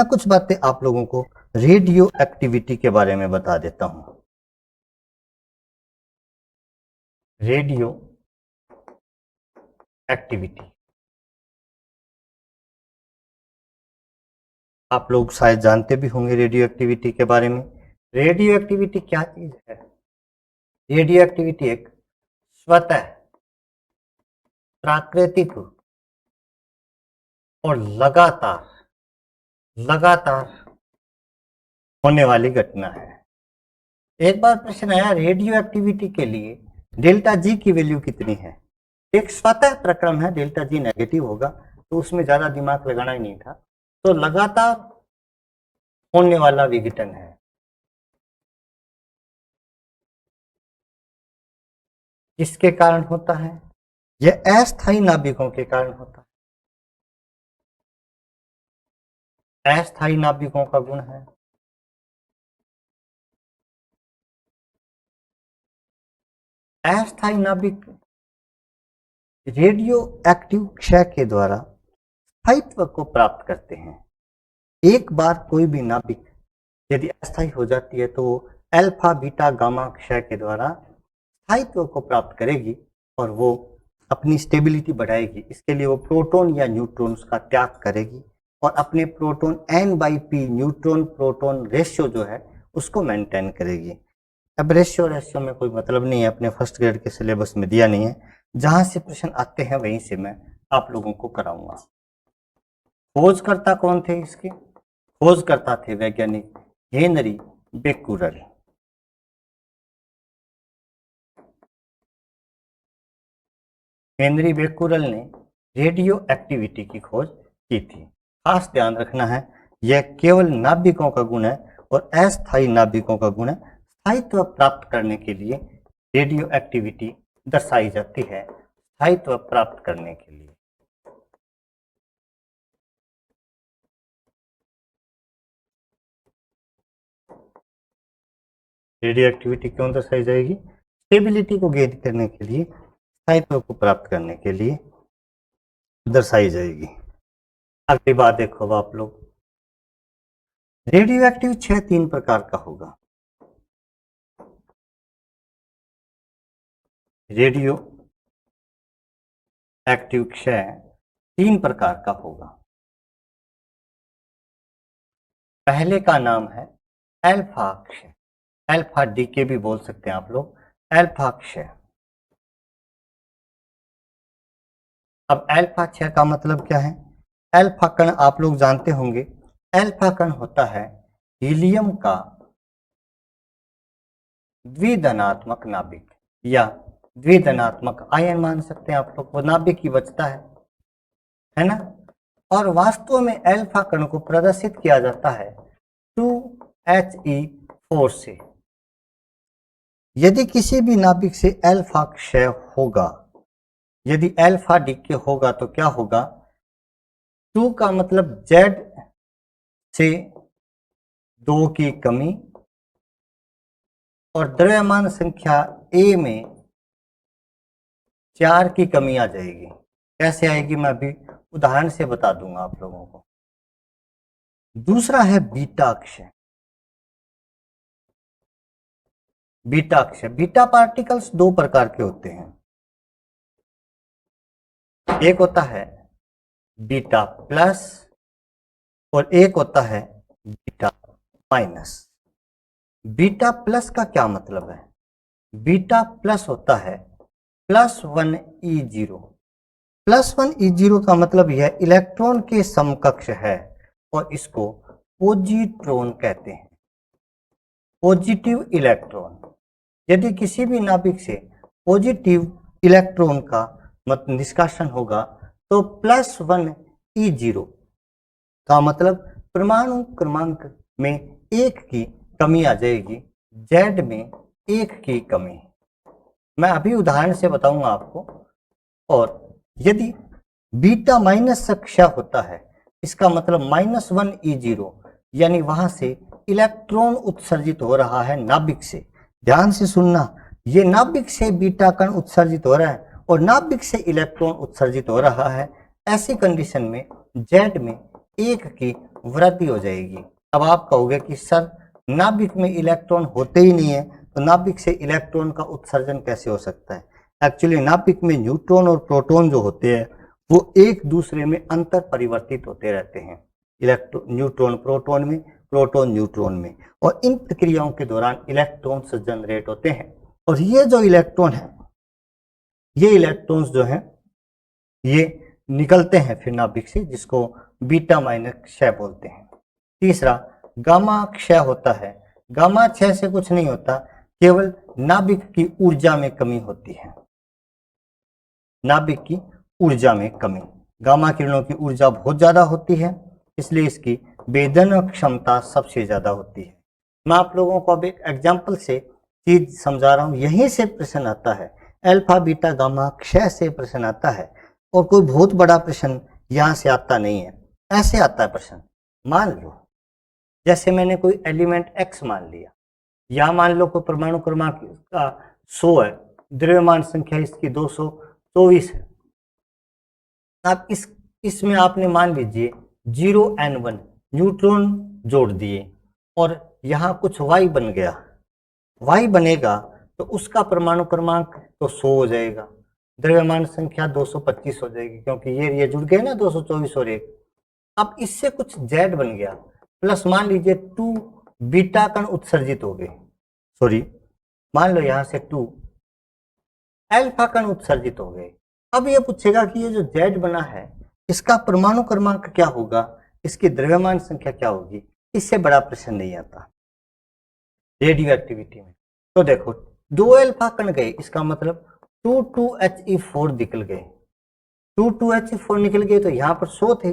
मैं कुछ बातें आप लोगों को रेडियो एक्टिविटी के बारे में बता देता हूं। रेडियो एक्टिविटी आप लोग शायद जानते भी होंगे रेडियो एक्टिविटी के बारे में। रेडियो एक्टिविटी क्या चीज है? रेडियो एक्टिविटी एक स्वतः प्राकृतिक और लगातार होने वाली घटना है। एक बार प्रश्न आया रेडियो एक्टिविटी के लिए डेल्टा जी की वैल्यू कितनी है। एक स्वतः प्रक्रम है, डेल्टा जी नेगेटिव होगा, तो उसमें ज्यादा दिमाग लगाना ही नहीं था। तो लगातार होने वाला विघटन है। किसके कारण होता है? यह अस्थायी नाभिकों के कारण होता है। अस्थायी नाभिकों का गुण है अस्थायी नाभिक रेडियो एक्टिव क्षय के द्वारा स्थायित्व को प्राप्त करते हैं। एक बार कोई भी नाभिक यदि अस्थायी हो जाती है तो वो अल्फा बीटा गामा क्षय के द्वारा स्थायित्व को प्राप्त करेगी और वो अपनी स्टेबिलिटी बढ़ाएगी। इसके लिए वो प्रोटॉन या न्यूट्रॉन का त्याग करेगी और अपने proton n/p neutron proton ratio जो है उसको मेंटेन करेगी। अब रेशियो में कोई मतलब नहीं है, अपने फर्स्ट ग्रेड के सिलेबस में दिया नहीं है। जहां से प्रश्न आते हैं वहीं से मैं आप लोगों को कराऊंगा। खोजकर्ता कौन थे इसके? खोजकर्ता थे वैज्ञानिक हेनरी बेक्यूरेल। हेनरी बेक्यूरेल ने रेडियो एक्टिविटी की खोज की थी। खास ध्यान रखना है, यह केवल नाभिकों का गुण है और अस्थायी नाभिकों का गुण है। स्थायित्व प्राप्त करने के लिए रेडियो एक्टिविटी दर्शाई जाती है, स्थायित्व प्राप्त करने के लिए। रेडियो एक्टिविटी क्यों दर्शाई जाएगी? स्टेबिलिटी को गेन करने के लिए, स्थायित्व को प्राप्त करने के लिए दर्शाई जाएगी। अगली बात देखो आप लोग, रेडियो एक्टिव क्षय 3 प्रकार का होगा। रेडियो एक्टिव क्षय 3 प्रकार का होगा। पहले का नाम है अल्फा क्षय, अल्फा डीके भी बोल सकते हैं आप लोग, अल्फा क्षय। अब अल्फा क्षय का मतलब क्या है? अल्फा कण आप लोग जानते होंगे, अल्फा कण होता है हीलियम का द्विधनात्मक नाभिक या द्विधनात्मक आयन मान सकते हैं आप लोग। वो नाभिक ही बचता है ना। और वास्तव में अल्फा कण को प्रदर्शित किया जाता है 2He4 से। यदि किसी भी नाभिक से अल्फा क्षय होगा, यदि अल्फा डीके होगा तो क्या होगा? 2 का मतलब Z से 2 की कमी और द्रव्यमान संख्या A में 4 की कमी आ जाएगी। कैसे आएगी मैं अभी उदाहरण से बता दूंगा आप लोगों को। दूसरा है बीटा क्षय। बीटा क्षय, बीटा पार्टिकल्स 2 प्रकार के होते हैं। एक होता है बीटा प्लस और एक होता है बीटा माइनस। बीटा प्लस का क्या मतलब है? बीटा प्लस होता है +1E0। +1E0 का मतलब यह इलेक्ट्रॉन के समकक्ष है और इसको पॉजिट्रॉन कहते हैं, पॉजिटिव इलेक्ट्रॉन। यदि किसी भी नाभिक से पॉजिटिव इलेक्ट्रॉन का निष्कासन होगा तो +1E0 का मतलब परमाणु क्रमांक में 1 की कमी आ जाएगी, Z में 1 की कमी। मैं अभी उदाहरण से बताऊंगा आपको। और यदि बीटा माइनस क्षय होता है, इसका मतलब -1E0, यानी वहां से इलेक्ट्रॉन उत्सर्जित हो रहा है नाभिक से। ध्यान से सुनना, ये नाभिक से बीटा कण उत्सर्जित हो रहा है और नाभिक से इलेक्ट्रॉन उत्सर्जित हो रहा है। ऐसी कंडीशन में Z में 1 की वृद्धि हो जाएगी। अब आप कहोगे कि सर नाभिक में इलेक्ट्रॉन होते ही नहीं है, तो नाभिक से इलेक्ट्रॉन का उत्सर्जन कैसे हो सकता है? एक्चुअली नाभिक में न्यूट्रॉन और प्रोटॉन जो होते हैं वो एक दूसरे में अंतर परिवर्तित होते रहते हैं, इलेक्ट्रॉन न्यूट्रॉन प्रोटॉन में, प्रोटॉन न्यूट्रॉन में, और इन प्रक्रियाओं के दौरान इलेक्ट्रॉन्स जनरेट होते हैं। और ये जो इलेक्ट्रॉन है, ये इलेक्ट्रॉन्स जो हैं ये निकलते हैं फिर नाभिक से, जिसको बीटा माइनस क्षय बोलते हैं। तीसरा गामा क्षय होता है। गामा क्षय से कुछ नहीं होता, केवल नाभिक की ऊर्जा में कमी होती है, नाभिक की ऊर्जा में कमी। गामा किरणों की ऊर्जा बहुत ज्यादा होती है, इसलिए इसकी भेदन क्षमता सबसे ज्यादा होती है। मैं आप लोगों को अब एक एग्जाम्पल से चीज समझा रहा हूं, यहीं से प्रश्न आता है, अल्फा बीटा गामा क्षय से प्रश्न आता है, और कोई बहुत बड़ा प्रश्न यहां से आता नहीं है। ऐसे आता है प्रश्न, मान लो जैसे मैंने कोई एलिमेंट एक्स मान लिया, या मान लो कोई परमाणु क्रमांक का 100 है, द्रव्यमान संख्या इसकी 224 है। अब इसमें आपने मान लीजिए 0n1 न्यूट्रॉन जोड़ दिए, और यहाँ कुछ y बन गया, y बनेगा तो उसका परमाणु क्रमांक तो 100 हो जाएगा, द्रव्यमान संख्या 225 हो जाएगी, क्योंकि ये जुड़ गए ना 224 और 1। अब इससे कुछ z बन गया, प्लस मान लीजिए 2 बीटा कण उत्सर्जित हो गए, सॉरी मान लो यहां से 2 अल्फा कण उत्सर्जित हो गए। अब ये पूछेगा कि ये जो z बना है इसका परमाणु क्रमांक क्या होगा, इसकी द्रव्यमान संख्या क्या होगी। इससे बड़ा प्रश्न नहीं आता रेडियो एक्टिविटी में। तो देखो 2 अल्फा कण गए, इसका मतलब 2He4 निकल गए, 2He4 निकल गए, तो यहाँ पर 100 थे,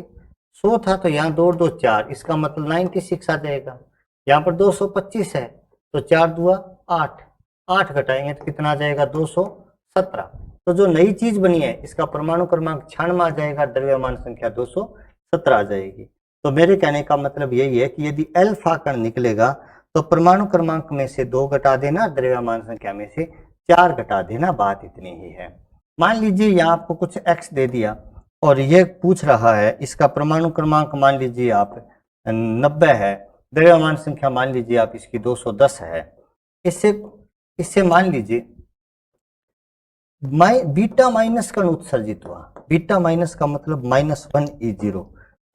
100 था तो यहाँ 2 और 2 4, इसका मतलब 96 आ जाएगा। यहाँ पर 225 है तो 4 दूआ 8, 8 घटाएंगे तो कितना आ जाएगा 217। तो जो नई चीज बनी है इसका परमाणु क्रमांक 96 आ जाएगा, द्रव्यमान संख्या 217 आ जाएगी। तो मेरे कहने का मतलब यही है कि यदि अल्फा कण निकलेगा तो परमाणु क्रमांक में से 2 घटा देना, द्रव्यमान संख्या में से 4 घटा देना, बात इतनी ही है। मान लीजिए यहाँ आपको कुछ x दे दिया और ये पूछ रहा है इसका परमाणु क्रमांक मान लीजिए आप 90 है, द्रव्यमान संख्या मान लीजिए आप इसकी 210 है। इससे मान लीजिए बीटा माइनस कण उत्सर्जित हुआ, बीटा माइनस का मतलब -1E0,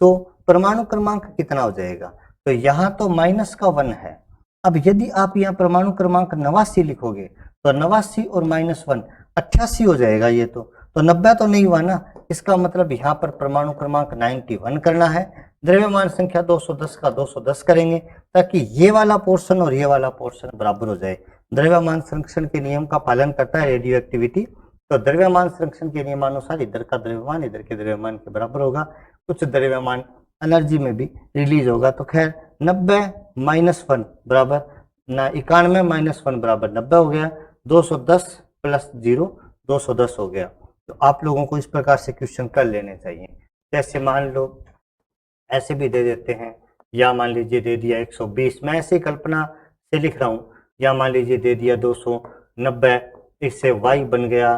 तो परमाणु क्रमांक कितना हो जाएगा, तो यहाँ तो माइनस का 1 है। अब यदि आप यहाँ परमाणु क्रमांक 89 लिखोगे तो 89 और -1 88 हो जाएगा, ये तो 90 तो नहीं हुआ ना, इसका मतलब यहाँ पर परमाणु क्रमांक 91 करना है, द्रव्यमान संख्या 210 का 210 करेंगे, ताकि ये वाला पोर्शन और ये वाला पोर्शन बराबर हो जाए। द्रव्यमान संरक्षण के नियम का पालन करता है रेडियो एक्टिविटी, तो द्रव्यमान संरक्षण के नियमानुसार इधर का द्रव्यमान इधर के द्रव्यमान के बराबर होगा, कुछ द्रव्यमान एनर्जी में भी रिलीज होगा। तो खैर 90 - 1 बराबर ना 91 - 1 बराबर 90 हो गया, 210 + 0 210 हो गया। तो आप लोगों को इस प्रकार से क्वेश्चन कर लेने चाहिए। जैसे मान लो ऐसे भी दे देते हैं, या मान लीजिए दे दिया 120, मैं ऐसे कल्पना से लिख रहा हूँ, या मान लीजिए दे दिया 290, इससे y बन गया,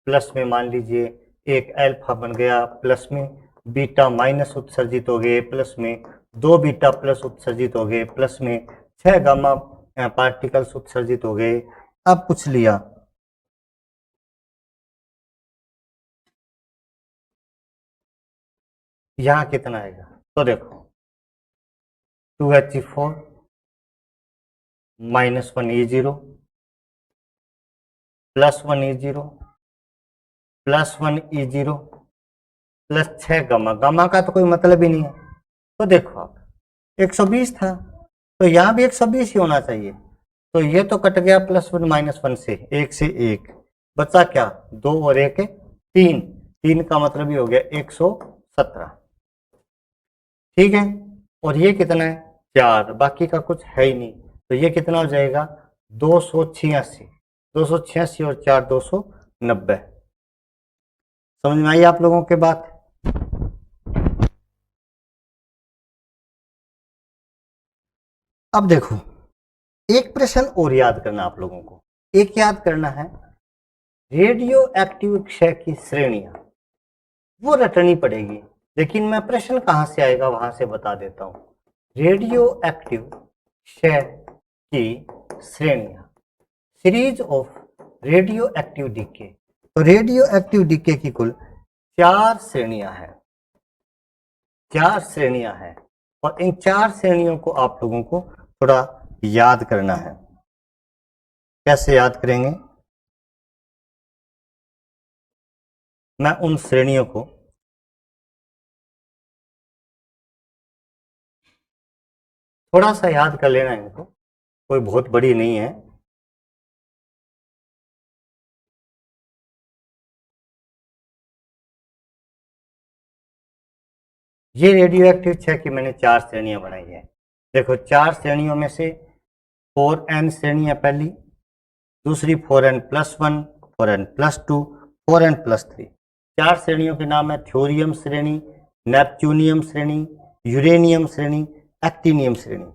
प्लस में मान लीजिए एक अल्फा बन गया, प्लस में बीटा माइनस उत्सर्जित हो गए, प्लस में 2 बीटा प्लस उत्सर्जित हो गए, प्लस में 6 गामा पार्टिकल्स उत्सर्जित हो गए। अब पूछ लिया यहाँ कितना आएगा, तो देखो 2He4 -1E0 +1E0 +1E0 plus 6 gamma, gamma का तो कोई मतलब ही नहीं है। तो देखो आप 120 था तो यहाँ भी 120 ही होना चाहिए, तो ये तो कट गया +1 -1 से, 1 से 1 बचा क्या, 2 और 1 3, 3 का मतलब ही हो गया 117, ठीक है। और ये कितना है 4, बाकी का कुछ है ही नहीं, तो ये कितना हो जाएगा 286, 286 और 4 290। समझ में आई आप लोगों के बात। अब देखो एक प्रश्न और याद करना आप लोगों को, एक याद करना है, रेडियो एक्टिव क्षय की श्रेणियां वो रटनी पड़ेगी। लेकिन मैं प्रश्न कहाँ से आएगा वहां से बता देता हूं। रेडियो एक्टिव क्षय की श्रेणियां, series of radioactive decay. तो रेडियो एक्टिव डीके की कुल 4 श्रेणियां हैं, 4 श्रेणियां हैं, और इन 4 श्रेणियों को आप लोगों को थोड़ा याद करना है। कैसे याद करेंगे? मैं उन श्रेणियों को थोड़ा सा याद कर लेना, इनको कोई बहुत बड़ी नहीं है। ये रेडियो एक्टिव क्षय की मैंने 4 श्रेणियां बनाई है। देखो 4 श्रेणियों में से 4n श्रेणी है पहली, दूसरी 4n+1, 4n+2, 4n+3। 4 श्रेणियों के नाम है थ्योरियम श्रेणी, नेपच्यूनियम श्रेणी, यूरेनियम श्रेणी, एक्टिनियम श्रेणी।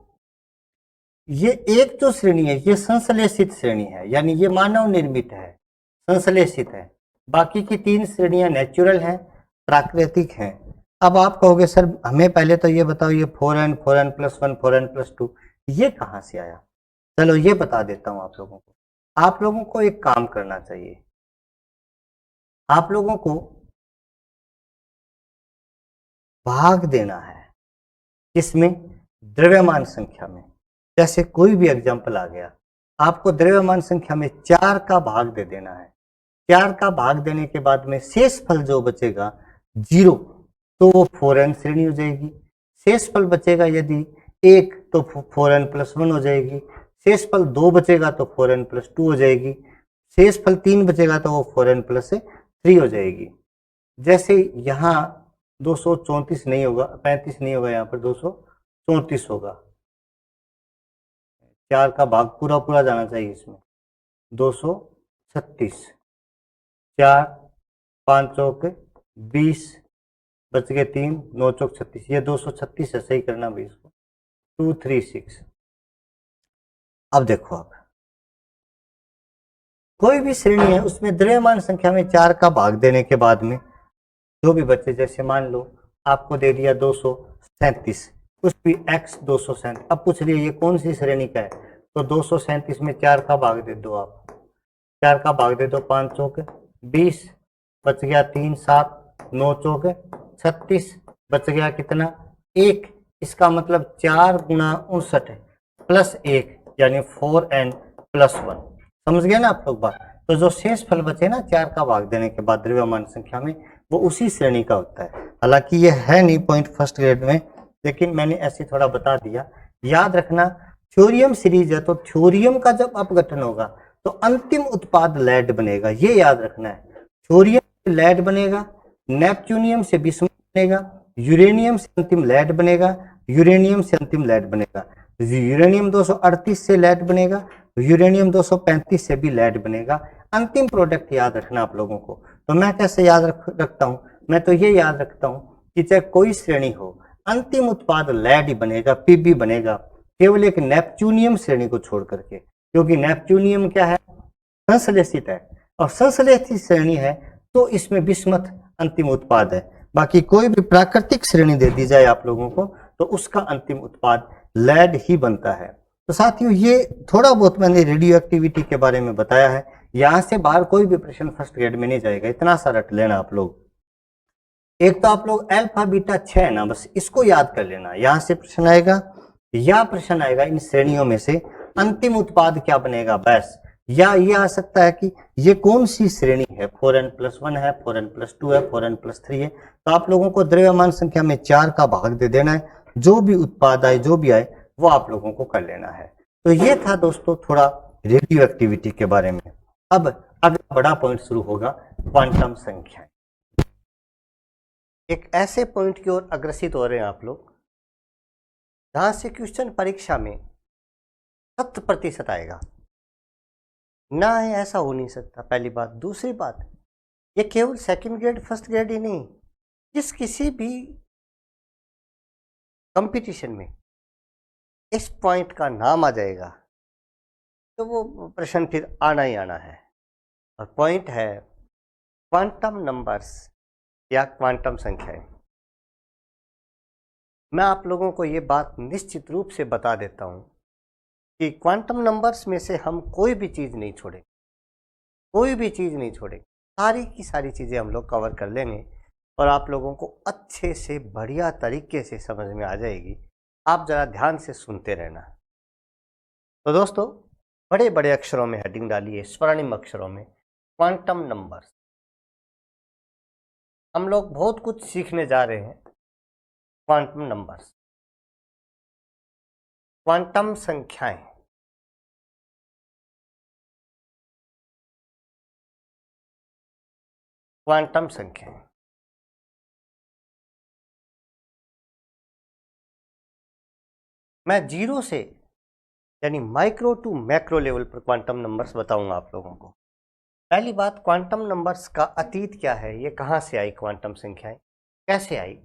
ये एक जो श्रेणी है ये संश्लेषित श्रेणी है, यानी ये मानव निर्मित है, संश्लेषित है। बाकी की 3 श्रेणियां नेचुरल हैं, प्राकृतिक हैं। अब आप कहोगे सर हमें पहले तो ये बताओ, ये 4n, 4n+1, 4n+2 ये कहाँ से आया? चलो ये बता देता हूं आप लोगों को। आप लोगों को एक काम करना चाहिए, आप लोगों को भाग देना है, किसमें? द्रव्यमान संख्या में। जैसे कोई भी एग्जाम्पल आ गया, आपको द्रव्यमान संख्या में 4 का भाग दे देना है। 4 का भाग देने के बाद में शेष फल जो बचेगा 0, तो वो 4n श्रेणी हो जाएगी। शेष फल बचेगा यदि 1 तो 4n+1 हो जाएगी। शेष फल 2 बचेगा तो 4n+2 हो जाएगी। शेष फल 3 बचेगा तो वो 4n+3 हो जाएगी। जैसे यहाँ 234 नहीं होगा, 35 नहीं होगा, यहाँ पर 234 होगा। 4 का भाग पूरा पूरा जाना चाहिए इसमें, 236। 4 5 चौक 20, बच गए 3, 9 चौक 36, ये 236 है, सही करना भी इसको, 236। अब देखो, आप कोई भी श्रेणी है उसमें द्रव्यमान संख्या में 4 का भाग देने के बाद में जो भी बचे, जैसे मान लो आपको दे दिया 237, कुछ भी x 237। अब पूछ लिए ये कौन सी श्रेणी का है, तो 237 में 4 का भाग दे दो आप, 4 का भाग दे दो, 5 चौक 20, बच गया 3 7, 9 चौक 36, बच गया कितना 1। इसका मतलब 4 गुणा 59 +1 यानी 4n+1। समझ गए ना आप लोग बात? तो जो शेष फल बचे ना 4 का भाग देने के बाद द्रव्यमान संख्या में, वो उसी श्रेणी का होता है। हालांकि ये है नहीं पॉइंट फर्स्ट ग्रेड में, लेकिन मैंने ऐसे थोड़ा बता दिया। याद रखना थ्योरियम सीरीज है, तो थ्योरियम का जब अपघटन होगा तो अंतिम उत्पाद लेड बनेगा, ये याद रखना है। थ्योरियम से लेड बनेगा, नेपच्यूनियम से बिस्मुथ बनेगा, यूरेनियम से अंतिम लेड बनेगा, यूरेनियम से अंतिम लेड बनेगा, यूरेनियम 238 से लेड बनेगा, यूरेनियम 235 से भी लेड बनेगा। अंतिम प्रोडक्ट याद रखना आप लोगों को। तो मैं कैसे याद रखता हूं? मैं तो ये याद रखता हूं कि चाहे कोई श्रेणी हो, अंतिम उत्पाद लेड ही बनेगा, पीबी बनेगा, केवल एक नेपच्यूनियम श्रेणी को छोड़ करके, क्योंकि नेपच्यूनियम क्या है? संश्लेषित है, और संश्लेषित श्रेणी है तो इसमें बिस्मथ अंतिम उत्पाद है। बाकी कोई भी प्राकृतिक श्रेणी दे दी जाए आप लोगों को तो उसका अंतिम उत्पाद लेड ही बनता है। तो साथियों ये थोड़ा बहुत मैंने रेडियो एक्टिविटी के बारे में बताया है। यहां से बाहर कोई भी प्रश्न फर्स्ट ग्रेड में नहीं जाएगा, इतना सा रट लेना आप लोग। एक तो आप लोग अल्फा बीटा 6 है ना, बस इसको याद कर लेना। यहां से प्रश्न आएगा या प्रश्न आएगा इन श्रेणियों में से अंतिम उत्पाद क्या बनेगा, बस। या ये आ सकता है कि ये कौन सी श्रेणी है, 4n+1 है, 4n+2 है, 4n+3 है। तो आप लोगों को द्रव्यमान संख्या में 4 का भाग दे देना है, जो भी उत्पाद आए जो भी आए वो आप लोगों को कर लेना है। तो ये था दोस्तों थोड़ा रेडियो एक्टिविटी के बारे में। अब अगला बड़ा पॉइंट शुरू होगा, क्वांटम संख्या। एक ऐसे पॉइंट की ओर अग्रसित हो रहे हैं आप लोग जहां से क्वेश्चन परीक्षा में 100% आएगा ना, है ऐसा हो नहीं सकता, पहली बात। दूसरी बात, ये केवल सेकंड ग्रेड फर्स्ट ग्रेड ही नहीं, जिस किसी भी कंपटीशन में इस पॉइंट का नाम आ जाएगा तो वो प्रश्न फिर आना ही आना है। और पॉइंट है क्वांटम नंबर्स या क्वांटम संख्याएं। मैं आप लोगों को ये बात निश्चित रूप से बता देता हूँ कि क्वांटम नंबर्स में से हम कोई भी चीज़ नहीं छोड़ेंगे, कोई भी चीज़ नहीं छोड़ेंगे, सारी की सारी चीज़ें हम लोग कवर कर लेंगे और आप लोगों को अच्छे से बढ़िया तरीके से समझ में आ जाएगी। आप ज़रा ध्यान से सुनते रहना। तो दोस्तों, बड़े बड़े अक्षरों में हेडिंग डालिए, स्वर्णिम अक्षरों में, क्वांटम नंबर्स। हम लोग बहुत कुछ सीखने जा रहे हैं। क्वांटम नंबर्स, क्वांटम संख्याएं, क्वांटम संख्याएं। मैं जीरो से यानी माइक्रो टू मैक्रो लेवल पर क्वांटम नंबर्स बताऊंगा आप लोगों को। पहली बात, क्वांटम नंबर्स का अतीत क्या है, ये कहां से आई क्वांटम संख्याएं, कैसे आई,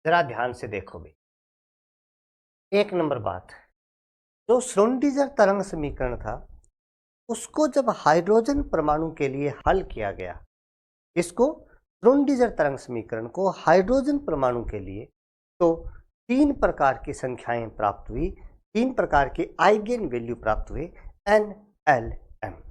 जरा ध्यान से देखोगे। एक नंबर बात, जो श्रोडिंगर तरंग समीकरण था उसको जब हाइड्रोजन परमाणु के लिए हल किया गया, इसको श्रोडिंगर तरंग समीकरण को हाइड्रोजन परमाणु के लिए, तो 3 प्रकार की संख्याएं प्राप्त हुई, 3 प्रकार के आइगेन वैल्यू प्राप्त हुए, एन, एल, एम।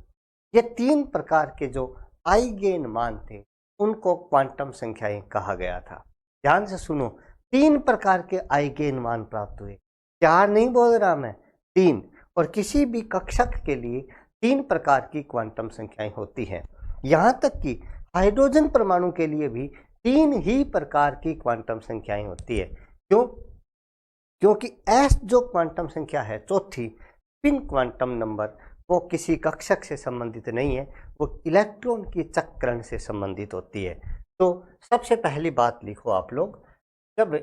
ये 3 प्रकार के जो आइगेन मान थे उनको क्वांटम संख्याएं कहा गया था। ध्यान से सुनो, 3 प्रकार के आइगेन मान प्राप्त हुए, 4 नहीं बोल रहा मैं, 3। और किसी भी कक्षक के लिए 3 प्रकार की क्वांटम संख्याएं होती हैं। यहाँ तक कि हाइड्रोजन परमाणु के लिए भी 3 ही प्रकार की क्वांटम संख्याएं होती है। क्यों? क्योंकि एस जो क्वांटम संख्या है, चौथी, स्पिन क्वांटम नंबर, वो किसी कक्षक से संबंधित नहीं है, वो इलेक्ट्रॉन की चक्रण से संबंधित होती है। तो सबसे पहली बात लिखो आप लोग, जब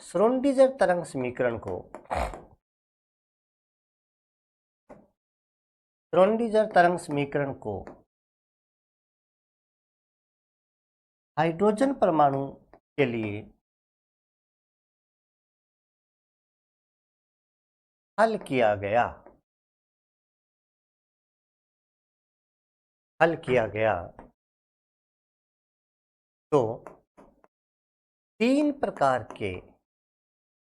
श्रोडिंगर तरंग समीकरण को हाइड्रोजन परमाणु के लिए हल किया गया तो 3 प्रकार के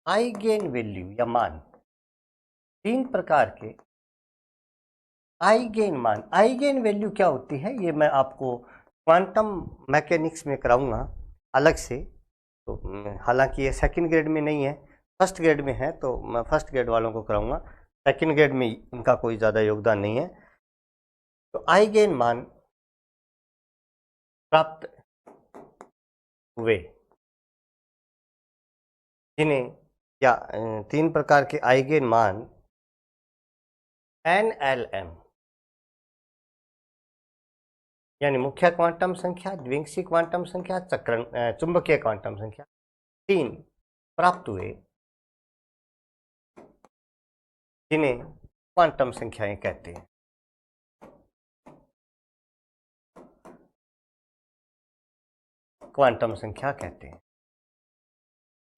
आइगेन वैल्यू या मान, 3 प्रकार के आइगेन मान। आइगेन वैल्यू क्या होती है ये मैं आपको क्वांटम मैकेनिक्स में कराऊंगा अलग से। तो हालांकि ये सेकंड ग्रेड में नहीं है, फर्स्ट ग्रेड में है, तो मैं फर्स्ट ग्रेड वालों को कराऊंगा, सेकंड ग्रेड में इनका कोई ज़्यादा योगदान नहीं है। तो आइगेन मान प्राप्त हुए जिन्हें, या 3 प्रकार के आइगेन मान NLM यानी मुख्य क्वांटम संख्या, द्विंशी क्वांटम संख्या, चुंबकीय क्वांटम संख्या, 3 प्राप्त हुए जिन्हें क्वांटम संख्याएं कहते हैं। क्वांटम संख्या कहते हैं।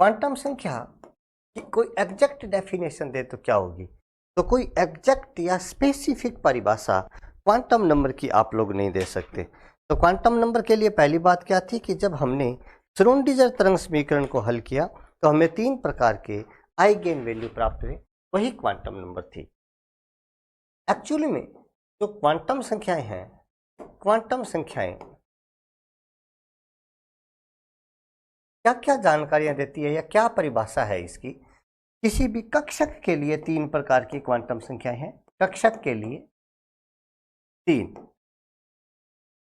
क्वांटम संख्या की कोई एग्जैक्ट डेफिनेशन दे तो क्या होगी? तो कोई एग्जैक्ट या स्पेसिफिक परिभाषा क्वांटम नंबर की आप लोग नहीं दे सकते। तो क्वांटम नंबर के लिए पहली बात क्या थी कि जब हमने श्रोडिंगर तरंग समीकरण को हल किया तो हमें 3 प्रकार के आइगेन वैल्यू प्राप्त हुए, वही क्वांटम नंबर थी। एक्चुअली में जो क्वांटम संख्याएं हैं, क्वांटम संख्याएं क्या क्या जानकारियां देती है या क्या परिभाषा है इसकी? किसी भी कक्षक के लिए 3 प्रकार की क्वांटम संख्याएं हैं। कक्षक के लिए 3,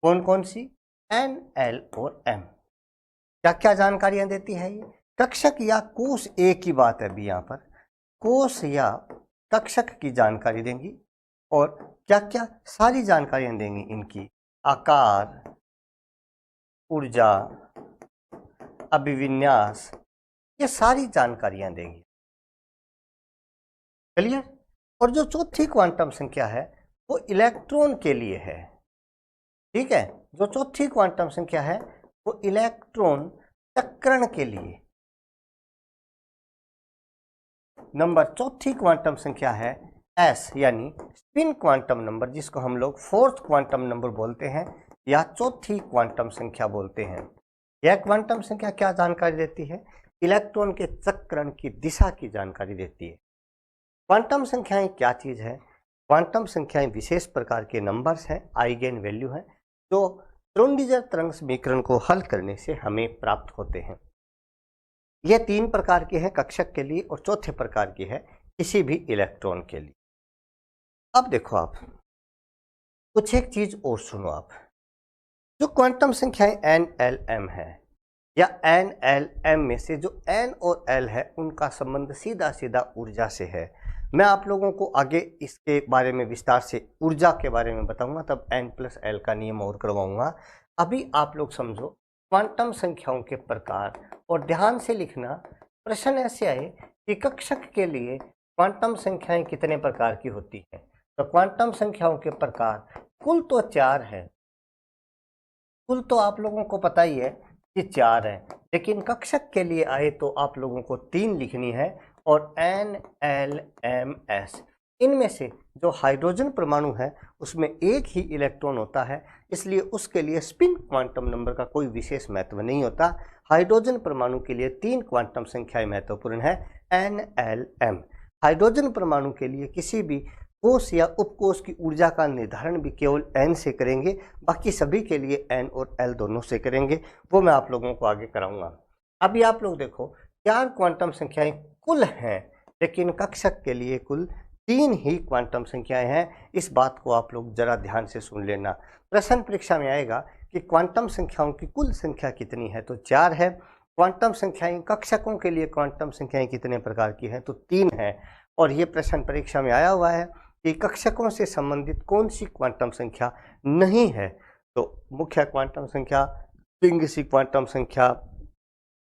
कौन कौन सी? N, L और M। क्या क्या जानकारियां देती है ये? कक्षक या कोष एक ही बात है अभी यहाँ पर, कोष या कक्षक की जानकारी देंगी। और क्या क्या सारी जानकारियां देंगी इनकी, आकार, ऊर्जा, अभिविन्यास, ये सारी जानकारियां देंगी। क्लियर? और जो चौथी क्वांटम संख्या है वो इलेक्ट्रॉन के लिए है। ठीक है, जो चौथी क्वांटम संख्या है वो इलेक्ट्रॉन चक्रण के लिए। नंबर चौथी क्वांटम संख्या है S यानी स्पिन क्वांटम नंबर, जिसको हम लोग 4th क्वांटम नंबर बोलते हैं या चौथी क्वांटम संख्या बोलते हैं। यह क्वांटम संख्या क्या जानकारी देती है? इलेक्ट्रॉन के चक्रण की दिशा की जानकारी देती है। क्वांटम संख्याएं क्या चीज है? क्वांटम संख्याएं विशेष प्रकार के नंबर्स हैं, आइगेन वैल्यू हैं, जो श्रोडिंगर तरंग समीकरण को हल करने से हमें प्राप्त होते हैं। ये 3 प्रकार के हैं कक्षक के लिए और चौथे प्रकार की है किसी भी इलेक्ट्रॉन के लिए। अब देखो आप कुछ एक चीज और सुनो आप, जो क्वांटम संख्याएं n l m है या n l m में से जो n और l है उनका संबंध सीधा सीधा ऊर्जा से है। मैं आप लोगों को आगे इसके बारे में विस्तार से ऊर्जा के बारे में बताऊंगा, तब n प्लस l का नियम और करवाऊंगा। अभी आप लोग समझो क्वांटम संख्याओं के प्रकार, और ध्यान से लिखना, प्रश्न ऐसे आए कि कक्षक के लिए क्वांटम संख्याएं कितने प्रकार की होती हैं। तो क्वांटम संख्याओं के प्रकार कुल तो 4 है, कुल तो आप लोगों को पता ही है कि 4 है, लेकिन कक्षक के लिए आए तो आप लोगों को 3 लिखनी है, और n l m s इनमें से जो हाइड्रोजन परमाणु है उसमें एक ही इलेक्ट्रॉन होता है, इसलिए उसके लिए स्पिन क्वांटम नंबर का कोई विशेष महत्व नहीं होता। हाइड्रोजन परमाणु के लिए 3 क्वांटम संख्याएं महत्वपूर्ण है, n l m। हाइड्रोजन परमाणु के लिए किसी भी कोष या उपकोष की ऊर्जा का निर्धारण भी केवल n से करेंगे, बाकी सभी के लिए n और l दोनों से करेंगे, वो मैं आप लोगों को आगे कराऊंगा। अभी आप लोग देखो 4 क्वांटम संख्याएं कुल हैं, लेकिन कक्षक के लिए कुल 3 ही क्वांटम संख्याएं हैं। इस बात को आप लोग जरा ध्यान से सुन लेना। प्रश्न परीक्षा में आएगा कि क्वांटम संख्याओं की कुल संख्या कितनी है, तो 4 है। क्वांटम संख्याएं कक्षकों के लिए क्वांटम संख्याएं कितने प्रकार की हैं, तो 3 है। और ये प्रश्न परीक्षा में आया हुआ है कि कक्षकों से संबंधित कौन सी क्वांटम संख्या नहीं है, तो मुख्य क्वांटम संख्या, स्ट्रिंग क्वांटम संख्या,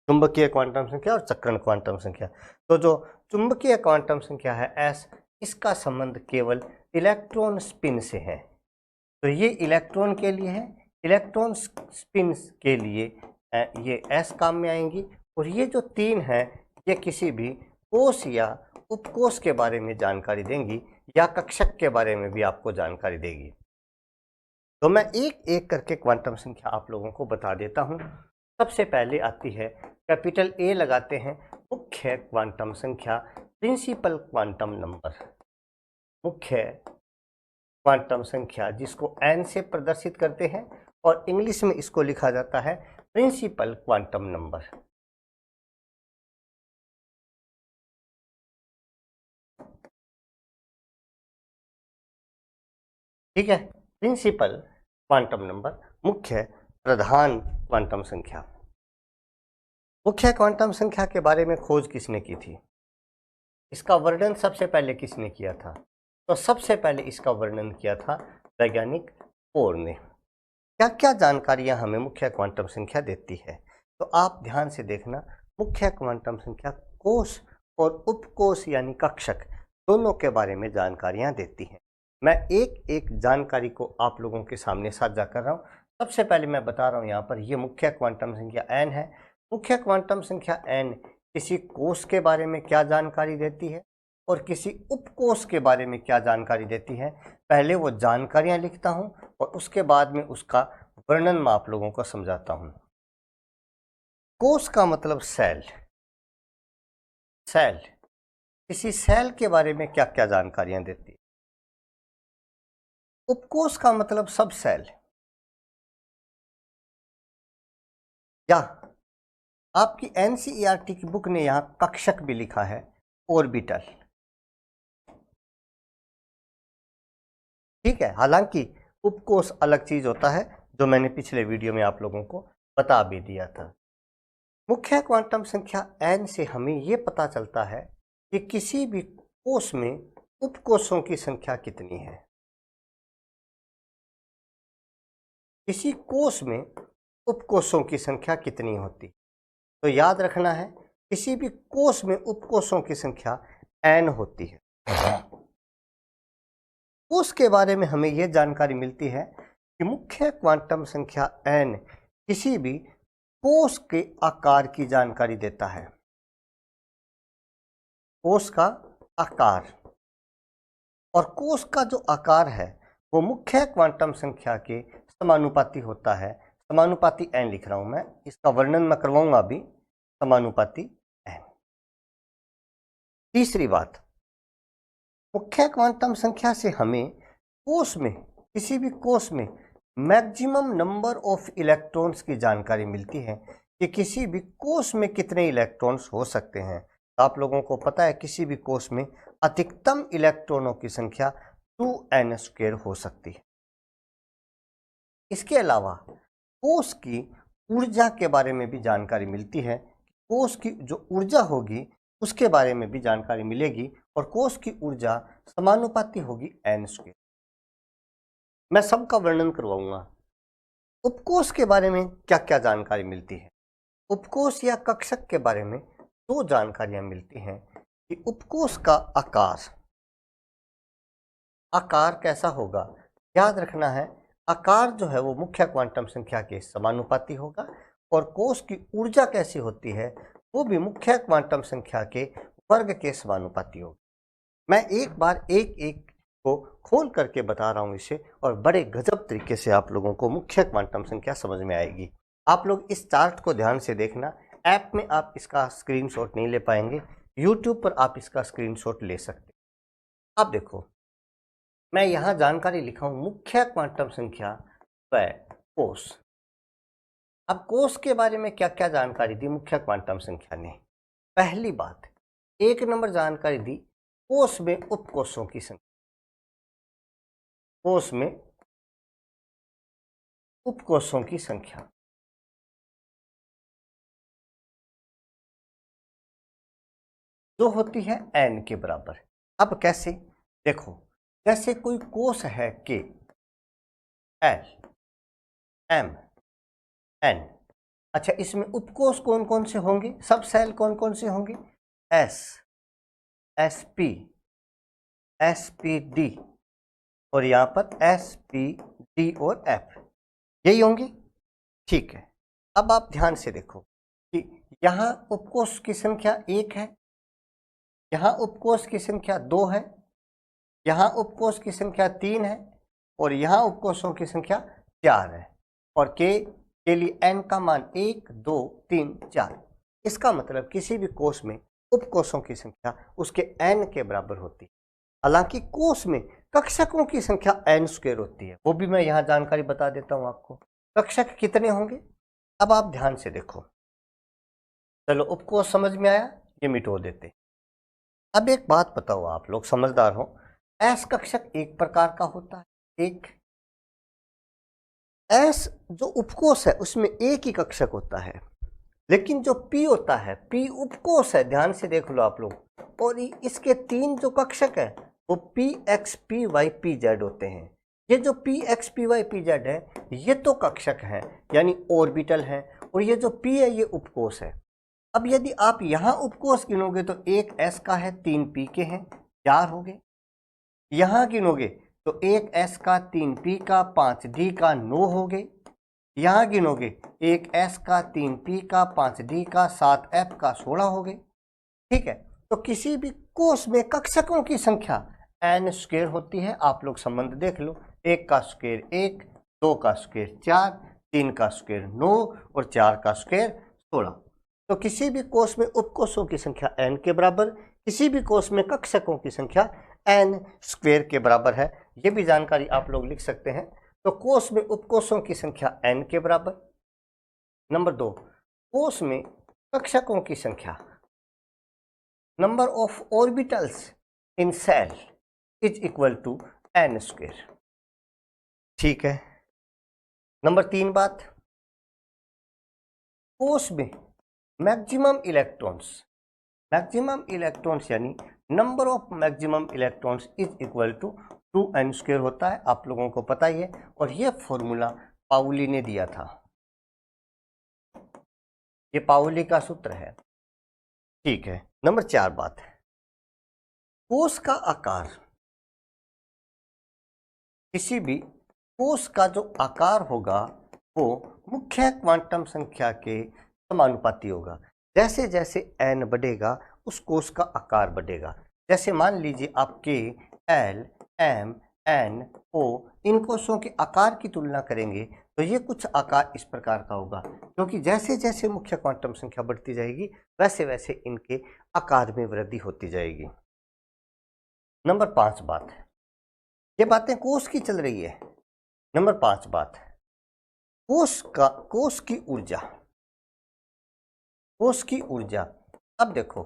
चुंबकीय क्वांटम संख्या और चक्रण क्वांटम संख्या। तो जो चुंबकीय क्वांटम संख्या है s, इसका संबंध केवल इलेक्ट्रॉन स्पिन से है, तो ये इलेक्ट्रॉन के लिए है। इलेक्ट्रॉन स्पिन के लिए ये s काम में आएंगी, और ये जो 3 है ये किसी भी कोष या उपकोष के बारे में जानकारी देंगी या कक्षक के बारे में भी आपको जानकारी देगी। तो मैं एक एक करके क्वांटम संख्या आप लोगों को बता देता हूं। सबसे पहले आती है, कैपिटल A लगाते हैं, मुख्य क्वांटम संख्या, प्रिंसिपल क्वांटम नंबर। मुख्य क्वांटम संख्या जिसको n से प्रदर्शित करते हैं, और इंग्लिश में इसको लिखा जाता है प्रिंसिपल क्वांटम नंबर। ठीक है, प्रिंसिपल क्वांटम नंबर, मुख्य प्रधान क्वांटम संख्या। मुख्य क्वांटम संख्या के बारे में खोज किसने की थी, इसका वर्णन सबसे पहले किसने किया था, तो सबसे पहले इसका वर्णन किया था वैज्ञानिक बोर ने। क्या क्या जानकारियां हमें मुख्य क्वांटम संख्या देती है, तो आप ध्यान से देखना। मुख्य क्वांटम संख्या कोष और उपकोष यानी कक्षक दोनों के बारे में जानकारियां देती है। मैं एक एक जानकारी को आप लोगों के सामने साझा कर रहा हूं। सबसे पहले मैं बता रहा हूं यहाँ पर ये मुख्य क्वांटम संख्या n है। मुख्य क्वांटम संख्या n किसी कोष के बारे में क्या जानकारी देती है और किसी उपकोष के बारे में क्या जानकारी देती है, पहले वो जानकारियां लिखता हूं और उसके बाद में उसका वर्णन मैं आप लोगों को समझाता हूं। कोष का मतलब सेल। सेल, किसी सेल के बारे में क्या क्या जानकारियां देती है। उपकोष का मतलब सब सेल, या आपकी एनसीईआरटी की बुक ने यहां कक्षक भी लिखा है, ऑर्बिटल। ठीक है, हालांकि उपकोष अलग चीज होता है, जो मैंने पिछले वीडियो में आप लोगों को बता भी दिया था। मुख्य क्वांटम संख्या n से हमें यह पता चलता है कि किसी भी कोष में उपकोषों की संख्या कितनी है। किसी कोष में उपकोषों की संख्या कितनी होती, तो याद रखना है किसी भी कोष में उपकोषों की संख्या n होती है। कोष के बारे में हमें यह जानकारी मिलती है कि मुख्य क्वांटम संख्या n किसी भी कोष के आकार की जानकारी देता है। कोष का आकार, और कोष का जो आकार है वो मुख्य क्वांटम संख्या के समानुपाती होता है। समानुपाती n लिख रहा हूं मैं, इसका वर्णन मैं करवाऊंगा अभी। समानुपाती n। तीसरी बात, मुख्य क्वांटम संख्या से हमें कोष में, किसी भी कोष में मैक्सिमम नंबर ऑफ इलेक्ट्रॉन्स की जानकारी मिलती है कि किसी भी कोष में कितने इलेक्ट्रॉन्स हो सकते हैं। तो आप लोगों को पता है किसी भी कोष में अधिकतम इलेक्ट्रॉनों की संख्या 2n² हो सकती है। इसके अलावा कोष की ऊर्जा के बारे में भी जानकारी मिलती है। कोष की जो ऊर्जा होगी उसके बारे में भी जानकारी मिलेगी और कोष की ऊर्जा समानुपाती होगी n²। मैं सबका वर्णन करवाऊंगा। उपकोष के बारे में क्या क्या जानकारी मिलती है। उपकोष या कक्षक के बारे में दो जानकारियां मिलती हैं कि उपकोष का आकार कैसा होगा। याद रखना है, आकार जो है वो मुख्य क्वांटम संख्या के समानुपाती होगा और कोष की ऊर्जा कैसी होती है वो भी मुख्य क्वांटम संख्या के वर्ग के समानुपाती होगी। मैं एक बार एक एक को खोल करके बता रहा हूं इसे, और बड़े गजब तरीके से आप लोगों को मुख्य क्वांटम संख्या समझ में आएगी। आप लोग इस चार्ट को ध्यान से देखना। ऐप में आप इसका स्क्रीनशॉट नहीं ले पाएंगे, यूट्यूब पर आप इसका स्क्रीनशॉट ले सकते। अब देखो, मैं यहाँ जानकारी लिखा हूँ मुख्य क्वांटम संख्या व कोष। अब कोष के बारे में क्या क्या जानकारी दी मुख्य क्वांटम संख्या ने। पहली बात, 1 नंबर जानकारी दी कोष में उपकोषों की संख्या। कोष में उपकोषों की संख्या जो होती है n के बराबर। अब कैसे, देखो, जैसे कोई कोष है K, L, M, N। अच्छा, इसमें उपकोष कौन कौन से होंगे, सब सेल कौन कौन से होंगे, S, SP, SPD और यहाँ पर SPD और F, यही होंगे। ठीक है, अब आप ध्यान से देखो कि यहाँ उपकोष की संख्या 1 है, यहाँ उपकोष की संख्या 2 है, यहाँ उपकोष की संख्या 3 है और यहाँ उपकोषों की संख्या 4 है। और के लिए n का मान 1, 2, 3, 4। इसका मतलब किसी भी कोष में उपकोषों की संख्या उसके n के बराबर होती है। हालांकि कोष में कक्षकों की संख्या n² होती है, वो भी मैं यहाँ जानकारी बता देता हूँ आपको। कक्षक कितने होंगे, अब आप ध्यान से देखो। चलो, उपकोष समझ में आया, ये मिटो देते। अब एक बात बताओ, आप लोग समझदार हो, S कक्षक एक प्रकार का होता है। एक S जो उपकोष है उसमें एक ही कक्षक होता है, लेकिन जो P होता है, P उपकोष है, ध्यान से देख लो आप लोग। और इसके 3 जो कक्षक है वो Px Py Pz होते हैं। ये जो Px Py Pz है ये तो कक्षक हैं, यानी ऑर्बिटल है, और ये जो P है ये उपकोष है। अब यदि आप यहाँ उपकोष गिनोगे तो एक S का है, 3 P के हैं, 4 हो गए। यहाँ गिनोगे तो एक S का, 3 P का, 5 D का, 9 हो गए। यहाँ गिनोगे एक S का, 3 P का, 5 D का, 7 F का, 16 हो गए। ठीक है, तो किसी भी कोष में कक्षकों की संख्या n² होती है। आप लोग संबंध देख लो, 1 का स्क्वायर 1, 2 का स्क्वायर 4, 3 का स्क्वायर 9 और 4 का स्क्वायर 16। तो किसी भी कोष में उपकोषों की संख्या n के बराबर, किसी भी कोष में कक्षकों की संख्या n² के बराबर है। ये भी जानकारी आप लोग लिख सकते हैं। तो कोष में उपकोषों की संख्या n के बराबर। नंबर 2, कोष में कक्षकों की संख्या, number of orbitals in shell is equal to n²। ठीक है। नंबर 3 बात, कोष में मैक्सिमम इलेक्ट्रॉन्स यानी number of maximum electrons is equal to 2n² होता है। आप लोगों को पता ही है, और यह फॉर्मूला पाउली ने दिया था। ये पाउली का सूत्र है। ठीक है। नंबर 4 बात है, कोष का आकार, किसी भी कोष का जो आकार होगा वो मुख्य क्वांटम संख्या के समानुपाती होगा। जैसे जैसे n बढ़ेगा उस कोष का आकार बढ़ेगा। जैसे मान लीजिए आप K, L, M, n o, इन कोशों के आकार की तुलना करेंगे तो ये कुछ आकार इस प्रकार का होगा, क्योंकि जैसे जैसे मुख्य क्वांटम संख्या बढ़ती जाएगी वैसे वैसे इनके आकार में वृद्धि होती जाएगी। नंबर 5 बात, ये बातें कोश की चल रही है। नंबर 5 बात, कोश की ऊर्जा, कोश की ऊर्जा। अब देखो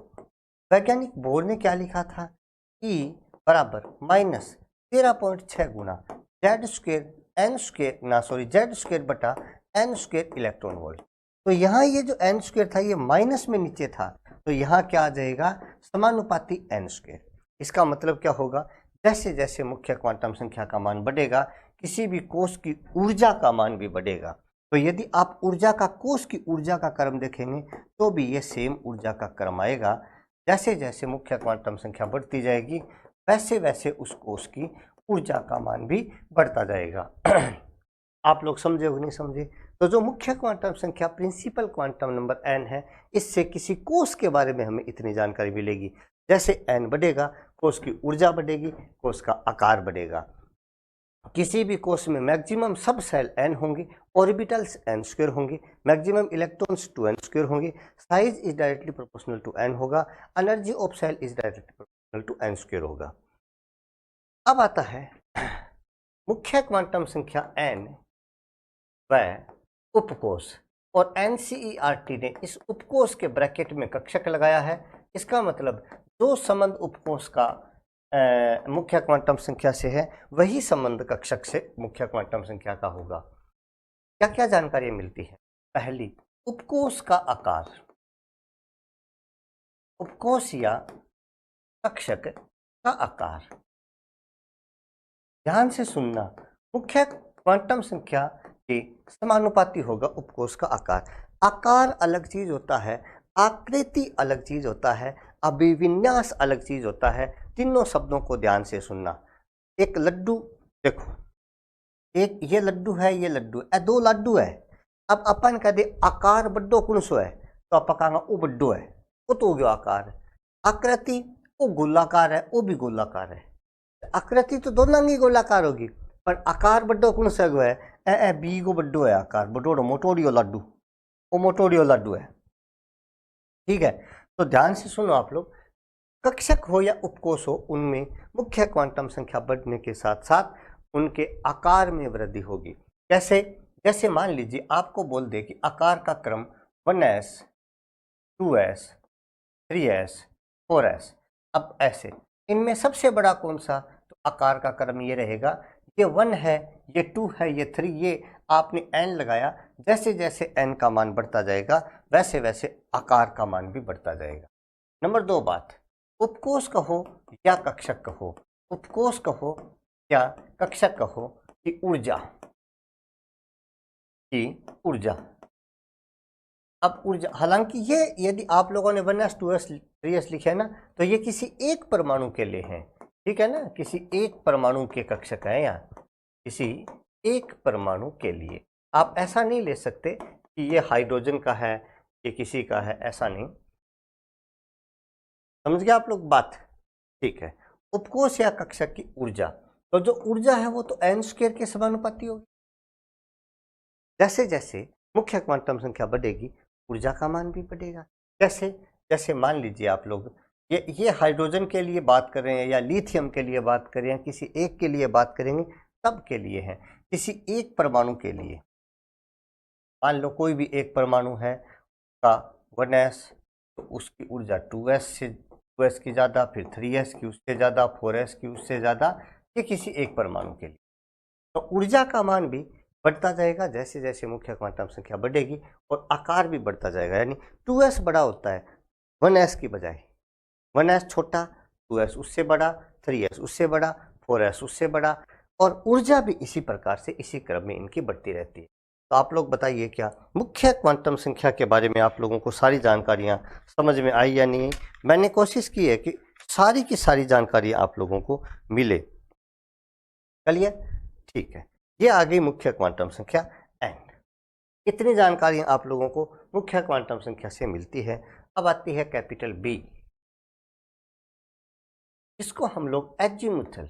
वैज्ञानिक बोर ने क्या लिखा था, E बराबर -13.6 गुना Z² बटा n² इलेक्ट्रॉन वोल्ट। तो यहाँ ये जो n² था ये माइनस में नीचे था, तो यहाँ क्या आ जाएगा, समानुपाती n²। इसका मतलब क्या होगा, जैसे जैसे मुख्य क्वांटम संख्या का मान बढ़ेगा किसी भी कोश की ऊर्जा का मान भी बढ़ेगा। तो यदि आप ऊर्जा का, कोश की ऊर्जा का क्रम देखेंगे तो भी ये सेम ऊर्जा का क्रम आएगा। जैसे जैसे मुख्य क्वांटम संख्या बढ़ती जाएगी वैसे वैसे उस कोश की ऊर्जा का मान भी बढ़ता जाएगा। आप लोग समझे हो नहीं समझे? तो जो मुख्य क्वांटम संख्या प्रिंसिपल क्वांटम नंबर n है, इससे किसी कोश के बारे में हमें इतनी जानकारी मिलेगी। जैसे n बढ़ेगा कोश की ऊर्जा बढ़ेगी, कोश का आकार बढ़ेगा। किसी भी कोश में मैक्सिमम सब सेल n होंगे, ऑर्बिटल्स n² होंगे, मैक्सिमम इलेक्ट्रॉन्स 2n² होंगे, size is directly proportional to n होगा, energy of shell is directly proportional to n² होगा। अब आता है मुख्य क्वांटम संख्या n व उपकोश, और NCERT ने इस उपकोश के ब्रैकेट में कक्षक लगाया है। इसका मतलब जो संबंध उपकोश का मुख्य क्वांटम संख्या से है वही संबंध कक्षक से मुख्य क्वांटम संख्या का होगा। क्या क्या जानकारी मिलती है? पहली, उपकोश का आकार, उपकोश या कक्षक का आकार। ध्यान से सुनना, मुख्य क्वांटम संख्या के समानुपाती होगा उपकोश का आकार। आकार अलग चीज होता है, आकृति अलग चीज होता है, अभिविन्यास अलग चीज होता है। तीनों शब्दों को ध्यान से सुनना। एक लड्डू, देखो एक ये लड्डू है, ये लड्डू है, दो लड्डू है। अब अपन कह दे आकार बड्डो कौन सो है, तो आप कहेंगे वो बड्डो है, वो तो हो गया आकार। आकृति वो गोलाकार है, वो भी गोलाकार है। आकृति तो दोनों ही गोलाकार होगी, पर आकार बड्डो कौन सा है, ए बी को बड्डो है आकार, बड्डो मोटोरियो लड्डू, वो मोटोरियो लड्डू है। ठीक है, तो ध्यान से सुनो आप लोग, कक्षक हो या उपकोश हो, उनमें मुख्य क्वांटम संख्या बढ़ने के साथ साथ उनके आकार में वृद्धि होगी। कैसे? जैसे मान लीजिए आपको बोल दे कि आकार का क्रम 1s 2s 3s 4s। अब ऐसे इनमें सबसे बड़ा कौन सा, तो आकार का क्रम ये रहेगा, ये 1 है, ये 2 है, ये 3, ये आपने n लगाया। जैसे जैसे n का मान बढ़ता जाएगा वैसे वैसे आकार का मान भी बढ़ता जाएगा। नंबर 2 बात, उपकोश कहो या कक्षक कहो, उपकोश कहो या कक्षक कहो कि ऊर्जा, अब ऊर्जा, हालांकि ये यदि आप लोगों ने 1s 2s 3s लिखे है ना, तो ये किसी एक परमाणु के लिए है। ठीक है ना, किसी एक परमाणु के कक्षक है, या किसी एक परमाणु के लिए। आप ऐसा नहीं ले सकते कि ये हाइड्रोजन का है, ये किसी का है, ऐसा नहीं। समझ गए आप लोग बात? ठीक है, उपकोश या कक्षक की ऊर्जा, तो जो ऊर्जा है वो तो n² के समानुपाती होगी। जैसे जैसे मुख्य क्वांटम संख्या बढ़ेगी ऊर्जा का मान भी बढ़ेगा। कैसे? जैसे मान लीजिए आप लोग ये हाइड्रोजन के लिए बात कर रहे हैं, या लिथियम के लिए बात कर रहे हैं, किसी एक के लिए बात करेंगे, सब के लिए है। किसी एक परमाणु के लिए मान लो कोई भी एक परमाणु है का 1s, तो उसकी ऊर्जा 2s की ज़्यादा, फिर 3s की उससे ज़्यादा, 4s की उससे ज़्यादा, ये किसी एक परमाणु के लिए। तो ऊर्जा का मान भी बढ़ता जाएगा जैसे जैसे मुख्य क्वांटम संख्या बढ़ेगी, और आकार भी बढ़ता जाएगा। यानी 2s बड़ा होता है 1s की बजाय, 1s छोटा, 2s उससे बड़ा, 3s उससे बड़ा, 4s उससे बड़ा, और ऊर्जा भी इसी प्रकार से इसी क्रम में इनकी बढ़ती रहती है। तो आप लोग बताइए, क्या मुख्य क्वांटम संख्या के बारे में आप लोगों को सारी जानकारियाँ समझ में आई या नहीं? मैंने कोशिश की है कि सारी की सारी जानकारी आप लोगों को मिले। चलिए ठीक है, ये आ गई मुख्य क्वांटम संख्या n। इतनी जानकारी आप लोगों को मुख्य क्वांटम संख्या से मिलती है। अब आती है कैपिटल B, इसको हम लोग एजीमुथल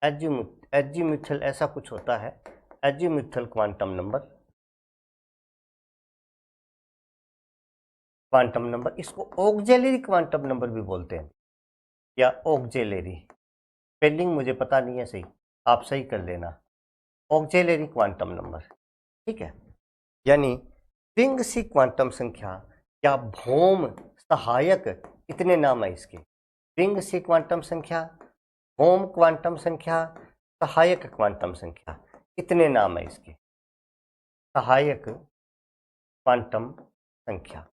एजीम्यूथल ऐसा कुछ होता है, एजीम्यूथल क्वांटम नंबर, इसको ऑक्जेलरी क्वांटम नंबर भी बोलते हैं, या ऑक्जेलरी, स्पेलिंग मुझे पता नहीं है सही, आप सही कर लेना, ऑक्जेलरी क्वांटम नंबर, ठीक है। यानी रिंग सी क्वांटम संख्या या भौम सहायक, इतने नाम है इसके, रिंग सी क्वांटम संख्या, भौम क्वांटम संख्या, सहायक क्वांटम संख्या, इतने नाम है इसके। सहायक क्वांटम संख्या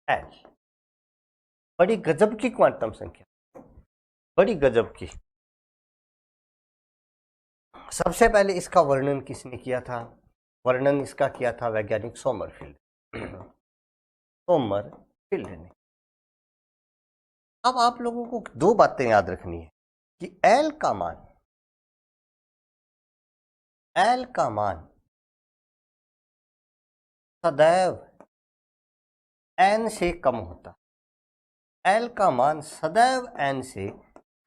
एल, बड़ी गजब की क्वांटम संख्या, बड़ी गजब की। सबसे पहले इसका वर्णन किसने किया था? वर्णन इसका किया था वैज्ञानिक सोमरफील्ड, सोमरफील्ड ने। अब आप लोगों को दो बातें याद रखनी है कि एल का मान सदैव एन से कम होता, एल का मान सदैव एन से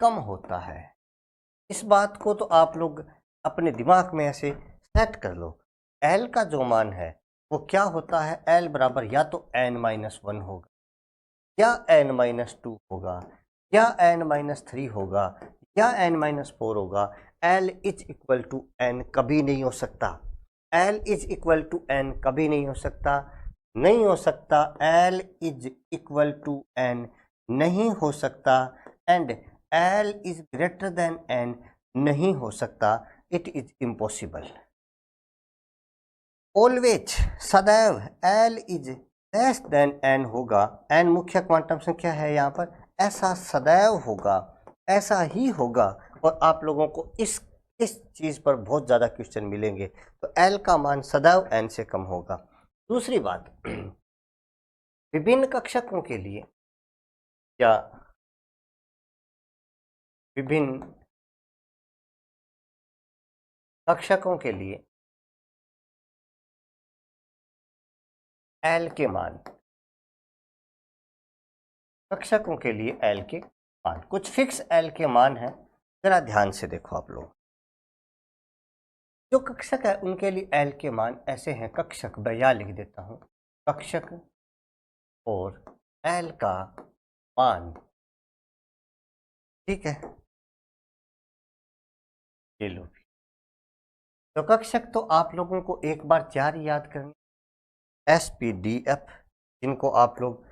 कम होता है। इस बात को तो आप लोग अपने दिमाग में ऐसे सेट कर लो। एल का जो मान है वो क्या होता है? एल बराबर या तो n-1 होगा, या n-2 होगा, या n-3 होगा, या n-4 होगा। L is equal to n कभी नहीं हो सकता, L is equal to n कभी नहीं हो सकता, नहीं हो सकता, L is equal to n नहीं हो सकता, and L is greater than n नहीं हो सकता, इट इज इम्पॉसिबल। ऑलवेज, सदैव L is less than n होगा, n मुख्य क्वांटम संख्या है यहाँ पर, ऐसा सदैव होगा, ऐसा ही होगा। और आप लोगों को इस चीज़ पर बहुत ज़्यादा क्वेश्चन मिलेंगे। तो L का मान सदैव n से कम होगा। दूसरी बात, विभिन्न कक्षकों के लिए या विभिन्न कक्षकों के लिए L के मान, कक्षकों के लिए L के मान, कुछ फिक्स L के मान है, जरा ध्यान से देखो आप लोग। जो कक्षक है उनके लिए L के मान ऐसे हैं, कक्षक मैं यहाँ लिख देता हूँ, कक्षक और L का मान, ठीक है, ये लो। तो कक्षक तो आप लोगों को एक बार चार याद करनी, SPDF, जिनको आप लोग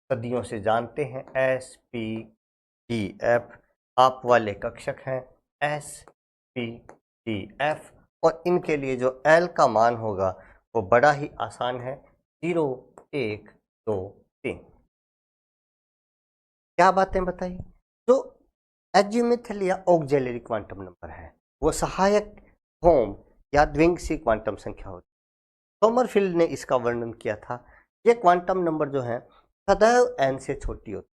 सदियों से जानते हैं, SPDF आप वाले कक्षक हैं, SPDF। और इनके लिए जो L का मान होगा वो बड़ा ही आसान है, 0 1 2 3। क्या बातें बताई? जो एजीम्यूथल या ऑक्सिलरी क्वांटम नंबर है वो सहायक भौम या द्विंगसी क्वांटम संख्या होती है। सोमरफील्ड ने इसका वर्णन किया था। ये क्वांटम नंबर जो है सदैव n से छोटी होती है,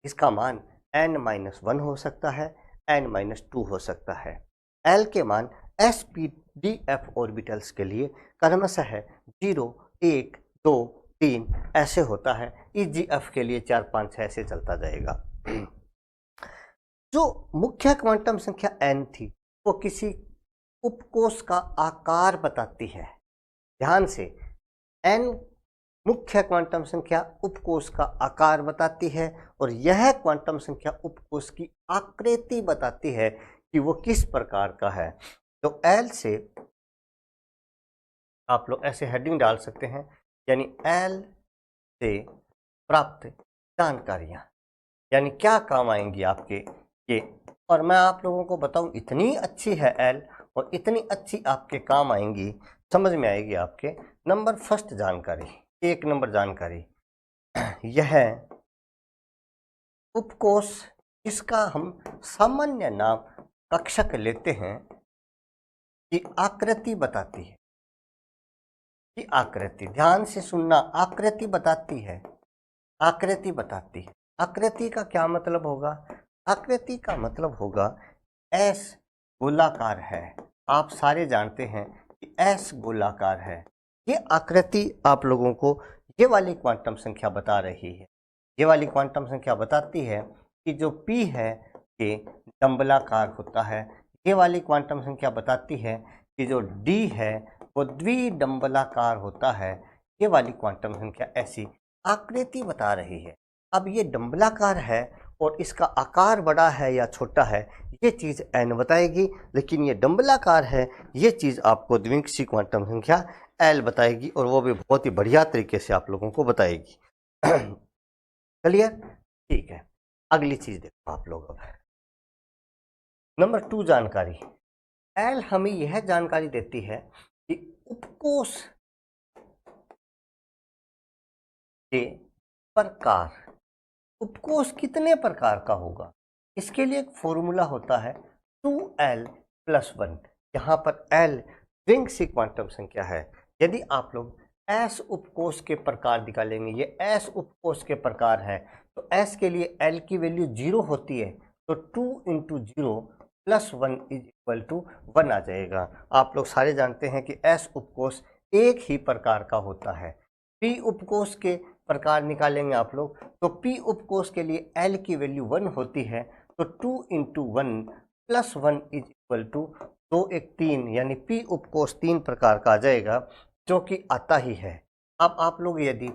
इसका मान n-1 हो सकता है, n-2 हो सकता है। L के मान SPDF ऑर्बिटल्स के लिए क्रमशः 0 1 2 3 ऐसे होता है, EGF के लिए 4 5 ऐसे चलता जाएगा। जो मुख्य क्वांटम संख्या n थी वो किसी उपकोष का आकार बताती है। ध्यान से, n मुख्य क्वांटम संख्या उपकोष का आकार बताती है, और यह क्वांटम संख्या उपकोष की आकृति बताती है कि वो किस प्रकार का है। तो L से आप लोग ऐसे हेडिंग डाल सकते हैं, यानी L से प्राप्त जानकारियां, यानी क्या काम आएंगी आपके ये। और मैं आप लोगों को बताऊं, इतनी अच्छी है L और इतनी अच्छी आपके काम आएंगी, समझ में आएगी आपके। नंबर फर्स्ट जानकारी, 1 नंबर जानकारी, यह उपकोष, इसका हम सामान्य नाम कक्षक लेते हैं, कि आकृति बताती है, कि आकृति, ध्यान से सुनना, आकृति बताती है, आकृति बताती है। आकृति का क्या मतलब होगा? आकृति का मतलब होगा S गोलाकार है। आप सारे जानते हैं कि S गोलाकार है। ये आकृति आप लोगों को ये वाली क्वांटम संख्या बता रही है। ये वाली क्वांटम संख्या बताती है कि जो P है ये डंबलाकार होता है, ये वाली क्वांटम संख्या बताती है कि जो d है वो द्विडंबलाकार होता है। ये वाली क्वांटम संख्या ऐसी आकृति बता रही है। अब ये डंबलाकार है और इसका आकार बड़ा है या छोटा है ये चीज़ n बताएगी, लेकिन ये डंबलाकार है ये चीज़ आपको द्विंशी क्वांटम संख्या l बताएगी, और वो भी बहुत ही बढ़िया तरीके से आप लोगों को बताएगी। क्लियर? ठीक है, अगली चीज़ देखो आप लोग। अब नंबर 2 जानकारी, एल हमें यह जानकारी देती है कि उपकोष के प्रकार, उपकोष कितने प्रकार का होगा। इसके लिए एक फॉर्मूला होता है 2l+1। यहाँ पर l द्विंशी क्वांटम संख्या है। यदि आप लोग s उपकोष के प्रकार निकालेंगे, ये s उपकोष के प्रकार है, तो s के लिए l की वैल्यू 0 होती है, तो 2 × 0 + 1 = 1 आ जाएगा। आप लोग सारे जानते हैं कि s उपकोष एक ही प्रकार का होता है। p उपकोष के प्रकार निकालेंगे आप लोग, तो p उपकोष के लिए l की वैल्यू 1 होती है, तो 2 × 1 + 1 = 2 1 3, यानी p उपकोष 3 प्रकार का आ जाएगा, जो कि आता ही है। अब आप लोग यदि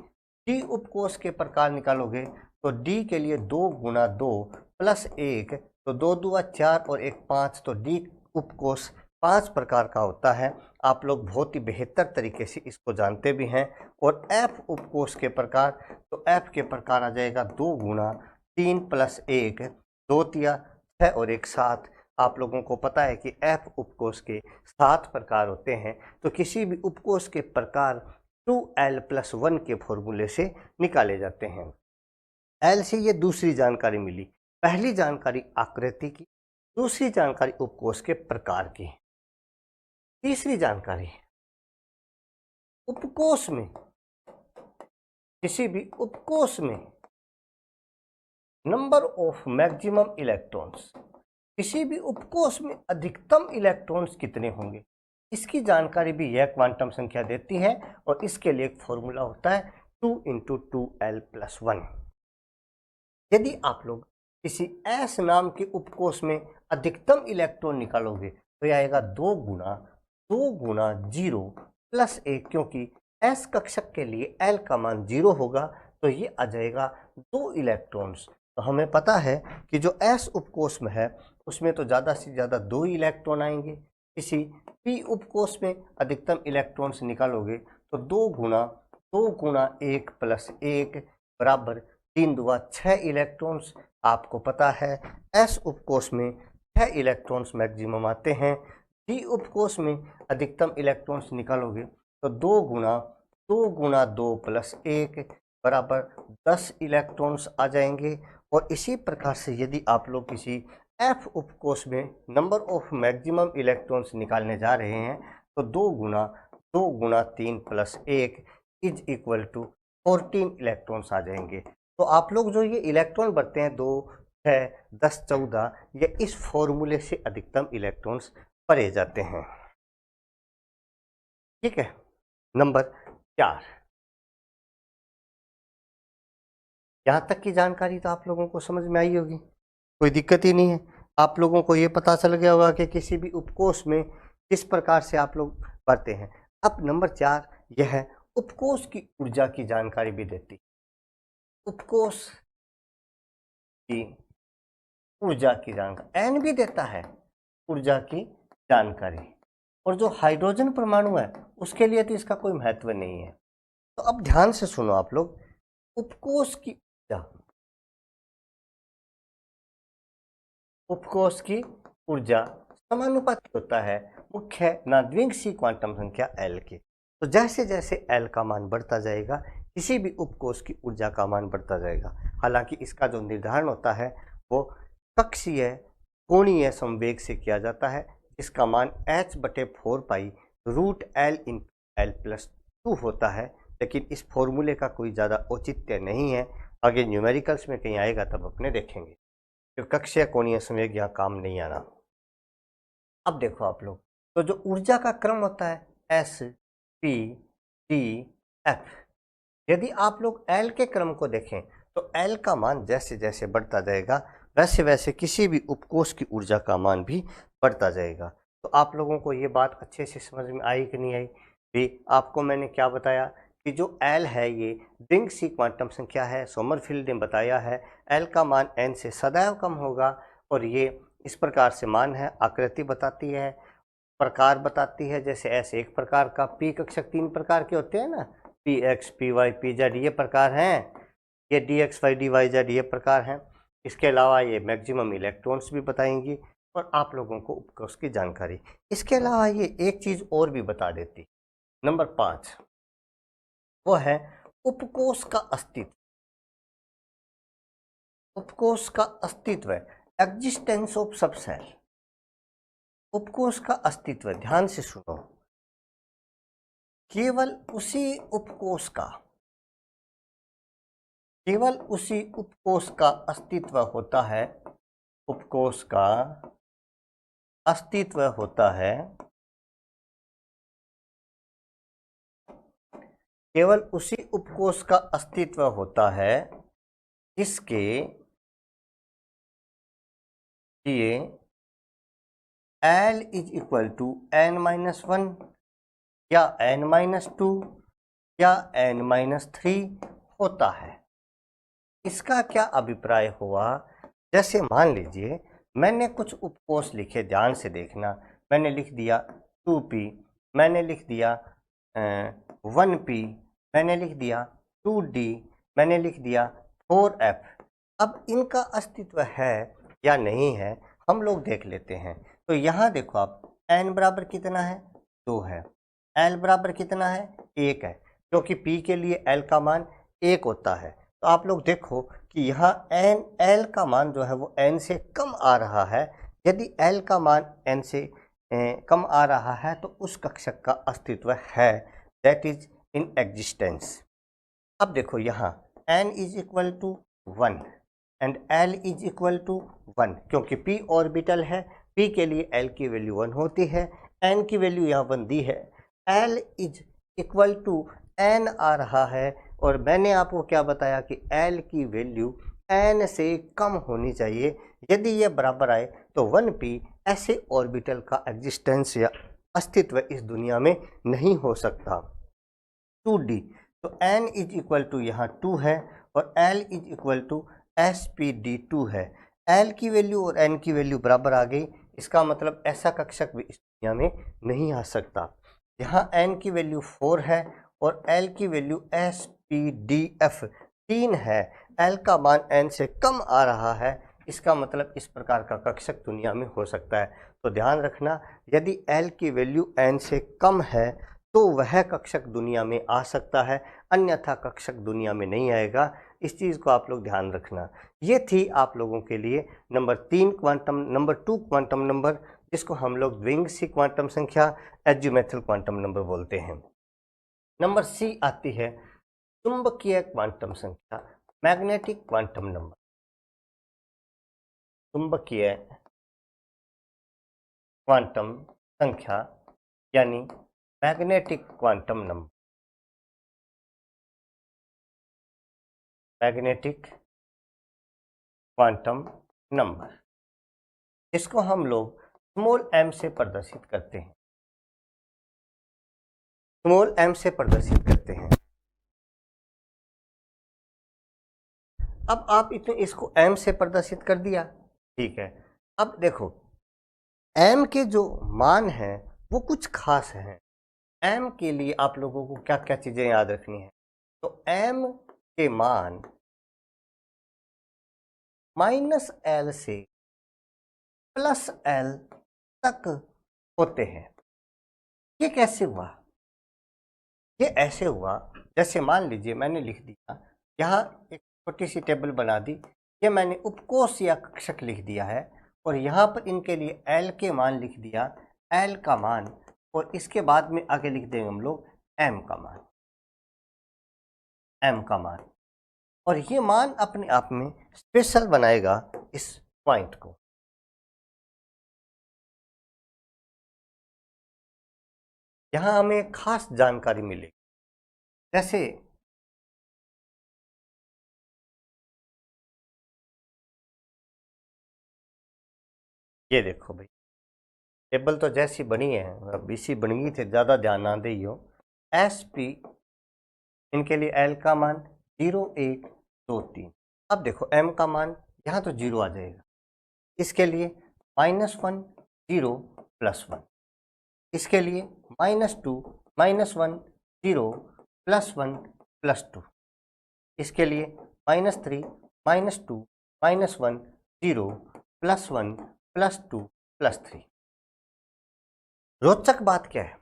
d उपकोष के प्रकार निकालोगे तो d के लिए 2 × 2 + 1, तो 2 × 2 = 4 और 1 5, तो d उपकोष 5 प्रकार का होता है। आप लोग बहुत ही बेहतर तरीके से इसको जानते भी हैं। और f उपकोष के प्रकार, तो f के प्रकार आ जाएगा 2 × 3 + 1, 2 × 6 और 1 7। आप लोगों को पता है कि f उपकोष के 7 प्रकार होते हैं, तो किसी भी उपकोष के प्रकार 2l+1 के फॉर्मूले से निकाले जाते हैं। l से ये दूसरी जानकारी मिली। पहली जानकारी आकृति की, दूसरी जानकारी उपकोष के प्रकार की। तीसरी जानकारी, उपकोष में, किसी भी उपकोष में नंबर ऑफ मैक्सिमम इलेक्ट्रॉन्स, किसी भी उपकोष में अधिकतम इलेक्ट्रॉन्स कितने होंगे, इसकी जानकारी भी यह क्वांटम संख्या देती है। और इसके लिए एक फॉर्मूला होता है 2 × 2l+1। यदि आप लोग किसी s नाम के उपकोष में अधिकतम इलेक्ट्रॉन निकालोगे तो यह आएगा 2 × 0 + 1, क्योंकि s कक्षक के लिए l का मान 0 होगा, तो ये आ जाएगा 2 इलेक्ट्रॉन्स। तो हमें पता है कि जो s उपकोष में है उसमें तो ज़्यादा से ज़्यादा 2 इलेक्ट्रॉन आएंगे। किसी p उपकोष में अधिकतम इलेक्ट्रॉन्स निकालोगे तो 2 × 1 + 1 बराबर 3 × 2 = 6 इलेक्ट्रॉन्स। आपको पता है s उपकोष में 6 इलेक्ट्रॉन्स मैक्सिमम आते हैं। d उपकोष में अधिकतम इलेक्ट्रॉन्स निकालोगे तो 2 × 2 + 1 बराबर 10 इलेक्ट्रॉन्स आ जाएंगे। और इसी प्रकार से यदि आप लोग किसी f उपकोष में नंबर ऑफ मैक्सिमम इलेक्ट्रॉन्स निकालने जा रहे हैं तो 2 × 3 + 1 = 14 इलेक्ट्रॉन्स आ जाएंगे। तो आप लोग जो ये इलेक्ट्रॉन बढ़ते हैं 2 6 10 14, ये इस फॉर्मूले से अधिकतम इलेक्ट्रॉन्स पढ़े जाते हैं। ठीक है, नंबर 4। यहाँ तक की जानकारी तो आप लोगों को समझ में आई होगी, कोई दिक्कत ही नहीं है। आप लोगों को ये पता चल गया होगा कि किसी भी उपकोष में किस प्रकार से आप लोग पढ़ते हैं। अब नंबर 4 यह है उपकोष की ऊर्जा की जानकारी भी देती। उपकोष की ऊर्जा की जानकारी n भी देता है, ऊर्जा की जानकारी। और जो हाइड्रोजन परमाणु है उसके लिए तो इसका कोई महत्व नहीं है। तो अब ध्यान से सुनो आप लोग, उपकोष की ऊर्जा, उपकोष की ऊर्जा समानुपाती होता है मुख्य नाद्विंशी क्वांटम संख्या l के। तो जैसे जैसे l का मान बढ़ता जाएगा किसी भी उपकोष की ऊर्जा का मान बढ़ता जाएगा। हालांकि इसका जो निर्धारण होता है वो कक्षीय कोणीय संवेग से किया जाता है, जिसका मान h/4π√L×L+2 होता है। लेकिन इस फॉर्मूले का कोई ज़्यादा औचित्य नहीं है, आगे न्यूमेरिकल्स में कहीं आएगा तब अपने देखेंगे। तो कक्षीय कोणीय संवेग यहाँ काम नहीं आना। अब देखो आप लोग, तो जो ऊर्जा का क्रम होता है S P D F, यदि आप लोग L के क्रम को देखें तो L का मान जैसे जैसे बढ़ता जाएगा वैसे वैसे किसी भी उपकोष की ऊर्जा का मान भी बढ़ता जाएगा। तो आप लोगों को ये बात अच्छे से समझ में आई कि नहीं आई? भी आपको मैंने क्या बताया कि जो एल है ये रिंग सी क्वांटम संख्या है। सोमरफील्ड ने बताया है एल का मान एन से सदैव कम होगा और ये इस प्रकार से मान है, आकृति बताती है, प्रकार बताती है। जैसे ऐसे एक प्रकार का, पी कक्षक 3 प्रकार के होते हैं ना, P X, P Y, P Z, ये प्रकार हैं। ये D X Y, D Y Z, ये प्रकार हैं। इसके अलावा ये मैक्सिमम इलेक्ट्रॉन्स भी बताएंगी और आप लोगों को उपकोष की जानकारी। इसके अलावा ये एक चीज़ और भी बता देती, नंबर 5, वो है उपकोष का अस्तित्व। उपकोष का अस्तित्व, एग्जिस्टेंस ऑफ सबसेल। उपकोष का अस्तित्व, ध्यान से सुनो, केवल उसी उपकोष का, केवल उसी उपकोष का अस्तित्व होता है, उपकोष का अस्तित्व होता है, केवल उसी उपकोष का अस्तित्व होता है जिसके लिए L is equal to n-1 या n-2 या n-3 होता है। इसका क्या अभिप्राय हुआ? जैसे मान लीजिए मैंने कुछ उपकोष लिखे, ध्यान से देखना, मैंने लिख दिया 2p, मैंने लिख दिया 1p, मैंने लिख दिया 2d, मैंने लिख दिया 4f। अब इनका अस्तित्व है या नहीं है हम लोग देख लेते हैं। तो यहाँ देखो आप, n बराबर कितना है? 2 है। l बराबर कितना है? 1 है, क्योंकि p के लिए l का मान 1 होता है। तो आप लोग देखो कि यहाँ l का मान जो है वो n से कम आ रहा है। यदि l का मान n से कम आ रहा है तो उस कक्षक का अस्तित्व है, दैट इज इन एग्जिस्टेंस। अब देखो यहाँ n is equal to 1 and l is equal to 1, क्योंकि p ऑर्बिटल है, p के लिए l की वैल्यू 1 होती है, n की वैल्यू यहाँ 1 दी है, l is equal to n आ रहा है। और मैंने आपको क्या बताया कि l की वैल्यू n से कम होनी चाहिए। यदि ये बराबर आए तो 1p ऐसे ऑर्बिटल का एग्जिस्टेंस या अस्तित्व इस दुनिया में नहीं हो सकता। 2d, तो n इज इक्वल टू यहाँ 2 है और l is equal to sp_d2 है। l की वैल्यू और n की वैल्यू बराबर आ गई, इसका मतलब ऐसा कक्षक भी इस दुनिया में नहीं आ सकता। यहाँ n की वैल्यू 4 है और l की वैल्यू sp_df 3 है। l का मान n से कम आ रहा है, इसका मतलब इस प्रकार का कक्षक दुनिया में हो सकता है। तो ध्यान रखना, यदि l की वैल्यू n से कम है तो वह कक्षक दुनिया में आ सकता है, अन्यथा कक्षक दुनिया में नहीं आएगा। इस चीज़ को आप लोग ध्यान रखना। ये थी आप लोगों के लिए number 3 quantum, number 2 quantum number, जिसको हम लोग रिंग सी क्वांटम संख्या, एज्यूमेथल क्वांटम नंबर बोलते हैं। नंबर सी आती है चुंबकीय क्वांटम संख्या, मैग्नेटिक क्वांटम नंबर। चुंबकीय क्वांटम संख्या यानी magnetic quantum number, magnetic quantum number, इसको हम लोग स्मॉल m से प्रदर्शित करते हैं, स्मॉल m से प्रदर्शित करते हैं। अब आप इतने इसको m से प्रदर्शित कर दिया, ठीक है। अब देखो m के जो मान हैं वो कुछ खास हैं। m के लिए आप लोगों को क्या क्या चीजें याद रखनी है? तो m के मान -l से +l तक होते हैं। ये कैसे हुआ? ये ऐसे हुआ, जैसे मान लीजिए मैंने लिख दिया, यहाँ एक छोटी सी टेबल बना दी, ये मैंने उपकोष या कक्षक लिख दिया है और यहाँ पर इनके लिए l के मान लिख दिया, l का मान, और इसके बाद में आगे लिख देंगे हम लोग m का मान, m का मान। और ये मान अपने आप में स्पेशल बनाएगा इस पॉइंट को। यहाँ हमें खास जानकारी मिलेगी, जैसे ये देखो भाई, टेबल तो जैसी बनी है अब इसी बन गई थी, ज़्यादा ध्यान ना दे हो। एस पी इनके लिए एल का मान 0 1 2 3। अब देखो एम का मान यहाँ तो 0 आ जाएगा, इसके लिए -1 0 +1, इसके लिए -2 -1 0 +1 +2, इसके लिए -3 -2 -1 0 +1 +2 +3। रोचक बात क्या है,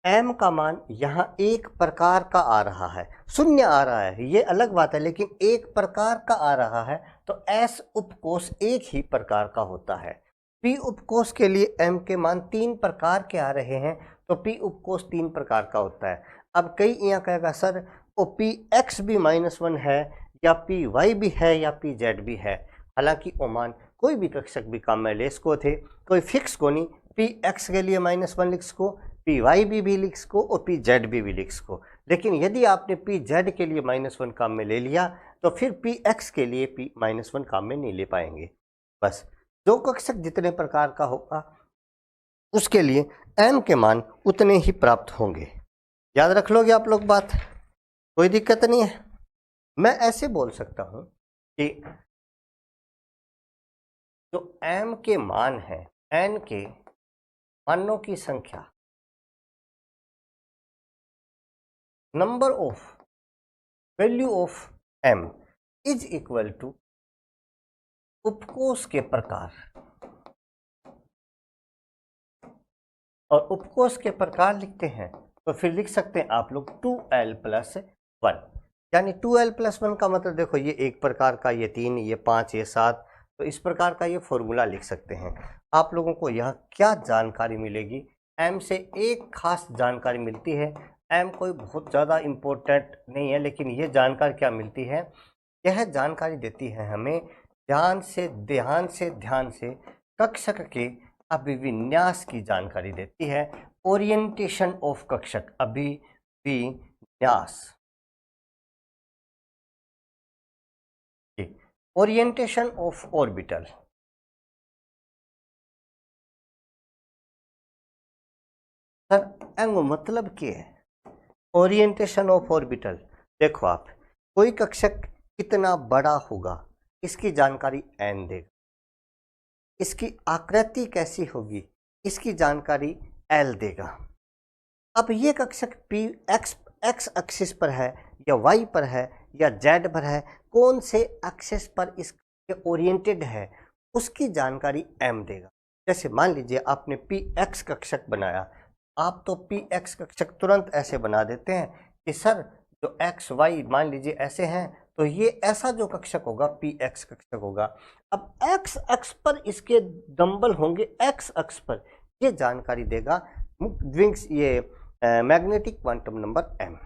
m का मान यहाँ एक प्रकार का आ रहा है, शून्य आ रहा है, ये अलग बात है, लेकिन एक प्रकार का आ रहा है, तो s उपकोष एक ही प्रकार का होता है। p उपकोष के लिए m के मान 3 प्रकार के आ रहे हैं, तो p उपकोष 3 प्रकार का होता है। अब कई यहाँ कहेगा सर वो px भी -1 है, या py भी है, या pz भी है। हालांकि वो मान कोई भी कक्षक भी काम में ले सको थे, कोई फिक्स को नहीं, px के लिए -1 लिख सको, py भी लिख सको और pz भी लिख सको। लेकिन यदि आपने pz के लिए -1 काम में ले लिया तो फिर px के लिए -1 काम में नहीं ले पाएंगे। बस जो कक्षक जितने प्रकार का होगा उसके लिए m के मान उतने ही प्राप्त होंगे। याद रख लोगे आप लोग बात, कोई दिक्कत नहीं है। मैं ऐसे बोल सकता हूं कि जो m के मान है, n के मानों की संख्या, number of value of m is equal to उपकोष के प्रकार, और उपकोष के प्रकार लिखते हैं तो फिर लिख सकते हैं आप लोग 2l + 1, यानी 2l + 1 का मतलब देखो ये एक प्रकार का, ये 3, ये 5, ये 7, तो इस प्रकार का ये फॉर्मूला लिख सकते हैं। आप लोगों को यहाँ क्या जानकारी मिलेगी, m से एक खास जानकारी मिलती है। m कोई बहुत ज़्यादा इम्पोर्टेंट नहीं है, लेकिन ये जानकारी क्या मिलती है, यह जानकारी देती है हमें ध्यान से कक्षक के अभिविन्यास की जानकारी देती है। ओरिएंटेशन ऑफ कक्षक, अभिविन्यास, ओरिएंटेशन ऑफ ऑर्बिटल। सर एंगो मतलब क्या है ओरिएंटेशन ऑफ ऑर्बिटल? देखो आप, कोई कक्षक कितना बड़ा होगा इसकी जानकारी n देगा, इसकी आकृति कैसी होगी इसकी जानकारी l देगा। अब ये कक्षक p x एक्सिस पर है या y पर है या z पर है, कौन से एक्सिस पर इसके ओरिएंटेड है उसकी जानकारी m देगा। जैसे मान लीजिए आपने px कक्षक बनाया, आप तो px कक्षक तुरंत ऐसे बना देते हैं कि सर जो x y मान लीजिए ऐसे हैं, तो ये ऐसा जो कक्षक होगा px कक्षक होगा। अब x अक्ष पर इसके डंबल होंगे, x अक्ष पर, ये जानकारी देगा द्विंग्स, ये मैग्नेटिक क्वांटम नंबर m।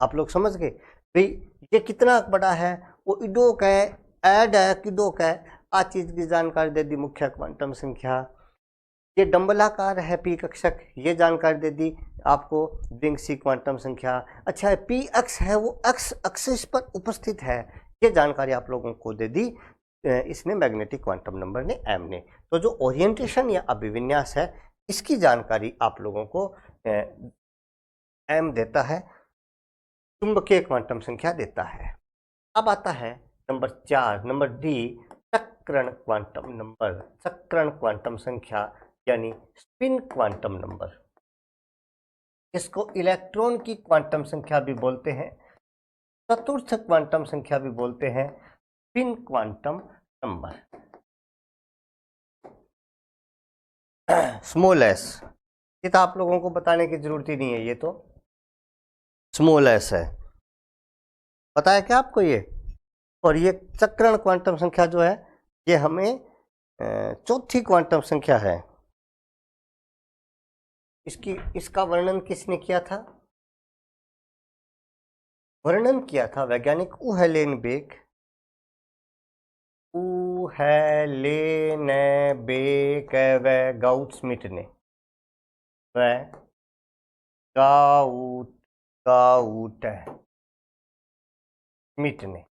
आप लोग समझ गए भाई ये कितना बड़ा है, वो इडोक है, ऐड है, किडोक है, आ चीज की जानकारी दे दी, मुख्य क्वांटम संख्या। ये डंबलाकार है पी कक्षक, ये जानकारी दे दी आपको द्विंग्सी क्वांटम संख्या। अच्छा है पी एक्स है वो एक्स एक्सिस पर उपस्थित है, ये जानकारी आप लोगों को दे दी इसने मैग्नेटिक क्वांटम नंबर ने, एम ने। तो जो ओरिएंटेशन या अभिविन्यास है इसकी जानकारी आप लोगों को एम देता है, चुंबकीय क्वांटम संख्या देता है। अब आता है नंबर 4, नंबर डी, चक्रण क्वांटम नंबर, चक्रण क्वांटम संख्या यानी स्पिन क्वांटम नंबर। इसको इलेक्ट्रॉन की क्वांटम संख्या भी बोलते हैं, चतुर्थ क्वांटम संख्या भी बोलते हैं, spin quantum number. Small S, ये तो आप लोगों को बताने की जरूरत ही नहीं है, ये तो स्मॉल एस है, पता है क्या आपको ये। और ये चक्रण क्वांटम संख्या जो है ये हमें चौथी क्वांटम संख्या है। इसका वर्णन किसने किया था? वर्णन किया था वैज्ञानिक उहेलेनबेक, व गाउडस्मिट ने, गाउडस्मिट ने।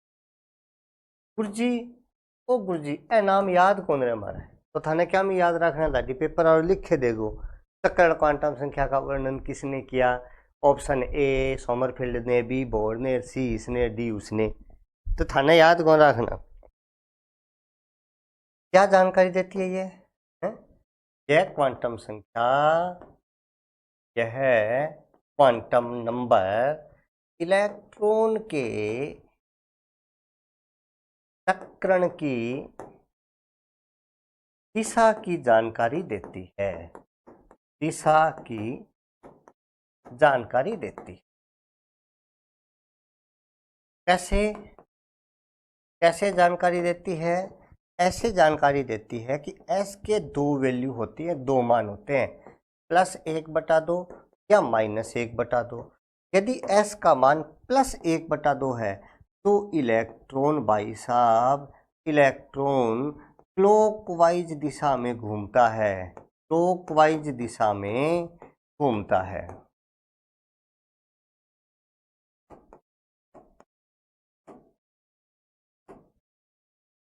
गुरुजी, ओ गुरुजी, ए नाम याद कौन रहे हमारा है? तो थाने क्या में याद रखना लाडी पेपर और लिखे देगो चक्रण क्वांटम संख्या का वर्णन किसने किया। ऑप्शन ए सोमरफील्ड ने, बी बोर ने, सी इसने, डी उसने। तो थाने याद कौन रखना। क्या जानकारी देती है ये है? यह क्वांटम संख्या, यह क्वांटम नंबर इलेक्ट्रॉन के चक्रण की दिशा की जानकारी देती है, दिशा की जानकारी देती है। कैसे कैसे जानकारी देती है। ऐसे जानकारी देती है कि s के दो वैल्यू होती है, दो मान होते हैं, +1/2 या -1/2। यदि s का मान +1/2 है तो इलेक्ट्रॉन भाई साहब, इलेक्ट्रॉन क्लॉकवाइज दिशा में घूमता है, क्लॉकवाइज दिशा में घूमता है।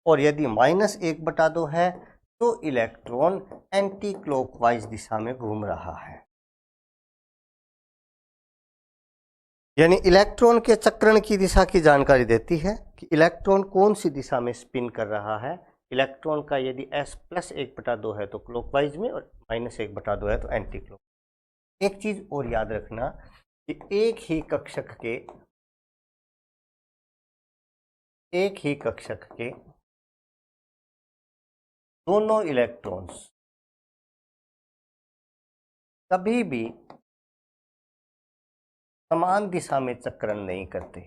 और यदि -1/2 है तो इलेक्ट्रॉन एंटी क्लॉकवाइज दिशा में घूम रहा है। यानी इलेक्ट्रॉन के चक्रण की दिशा की जानकारी देती है कि इलेक्ट्रॉन कौन सी दिशा में स्पिन कर रहा है। इलेक्ट्रॉन का यदि s +1/2 है तो क्लॉकवाइज में और -1/2 है तो एंटी क्लॉक। एक चीज और याद रखना कि एक ही कक्षक के दोनों इलेक्ट्रॉन्स कभी भी समान दिशा में चक्रण नहीं करते।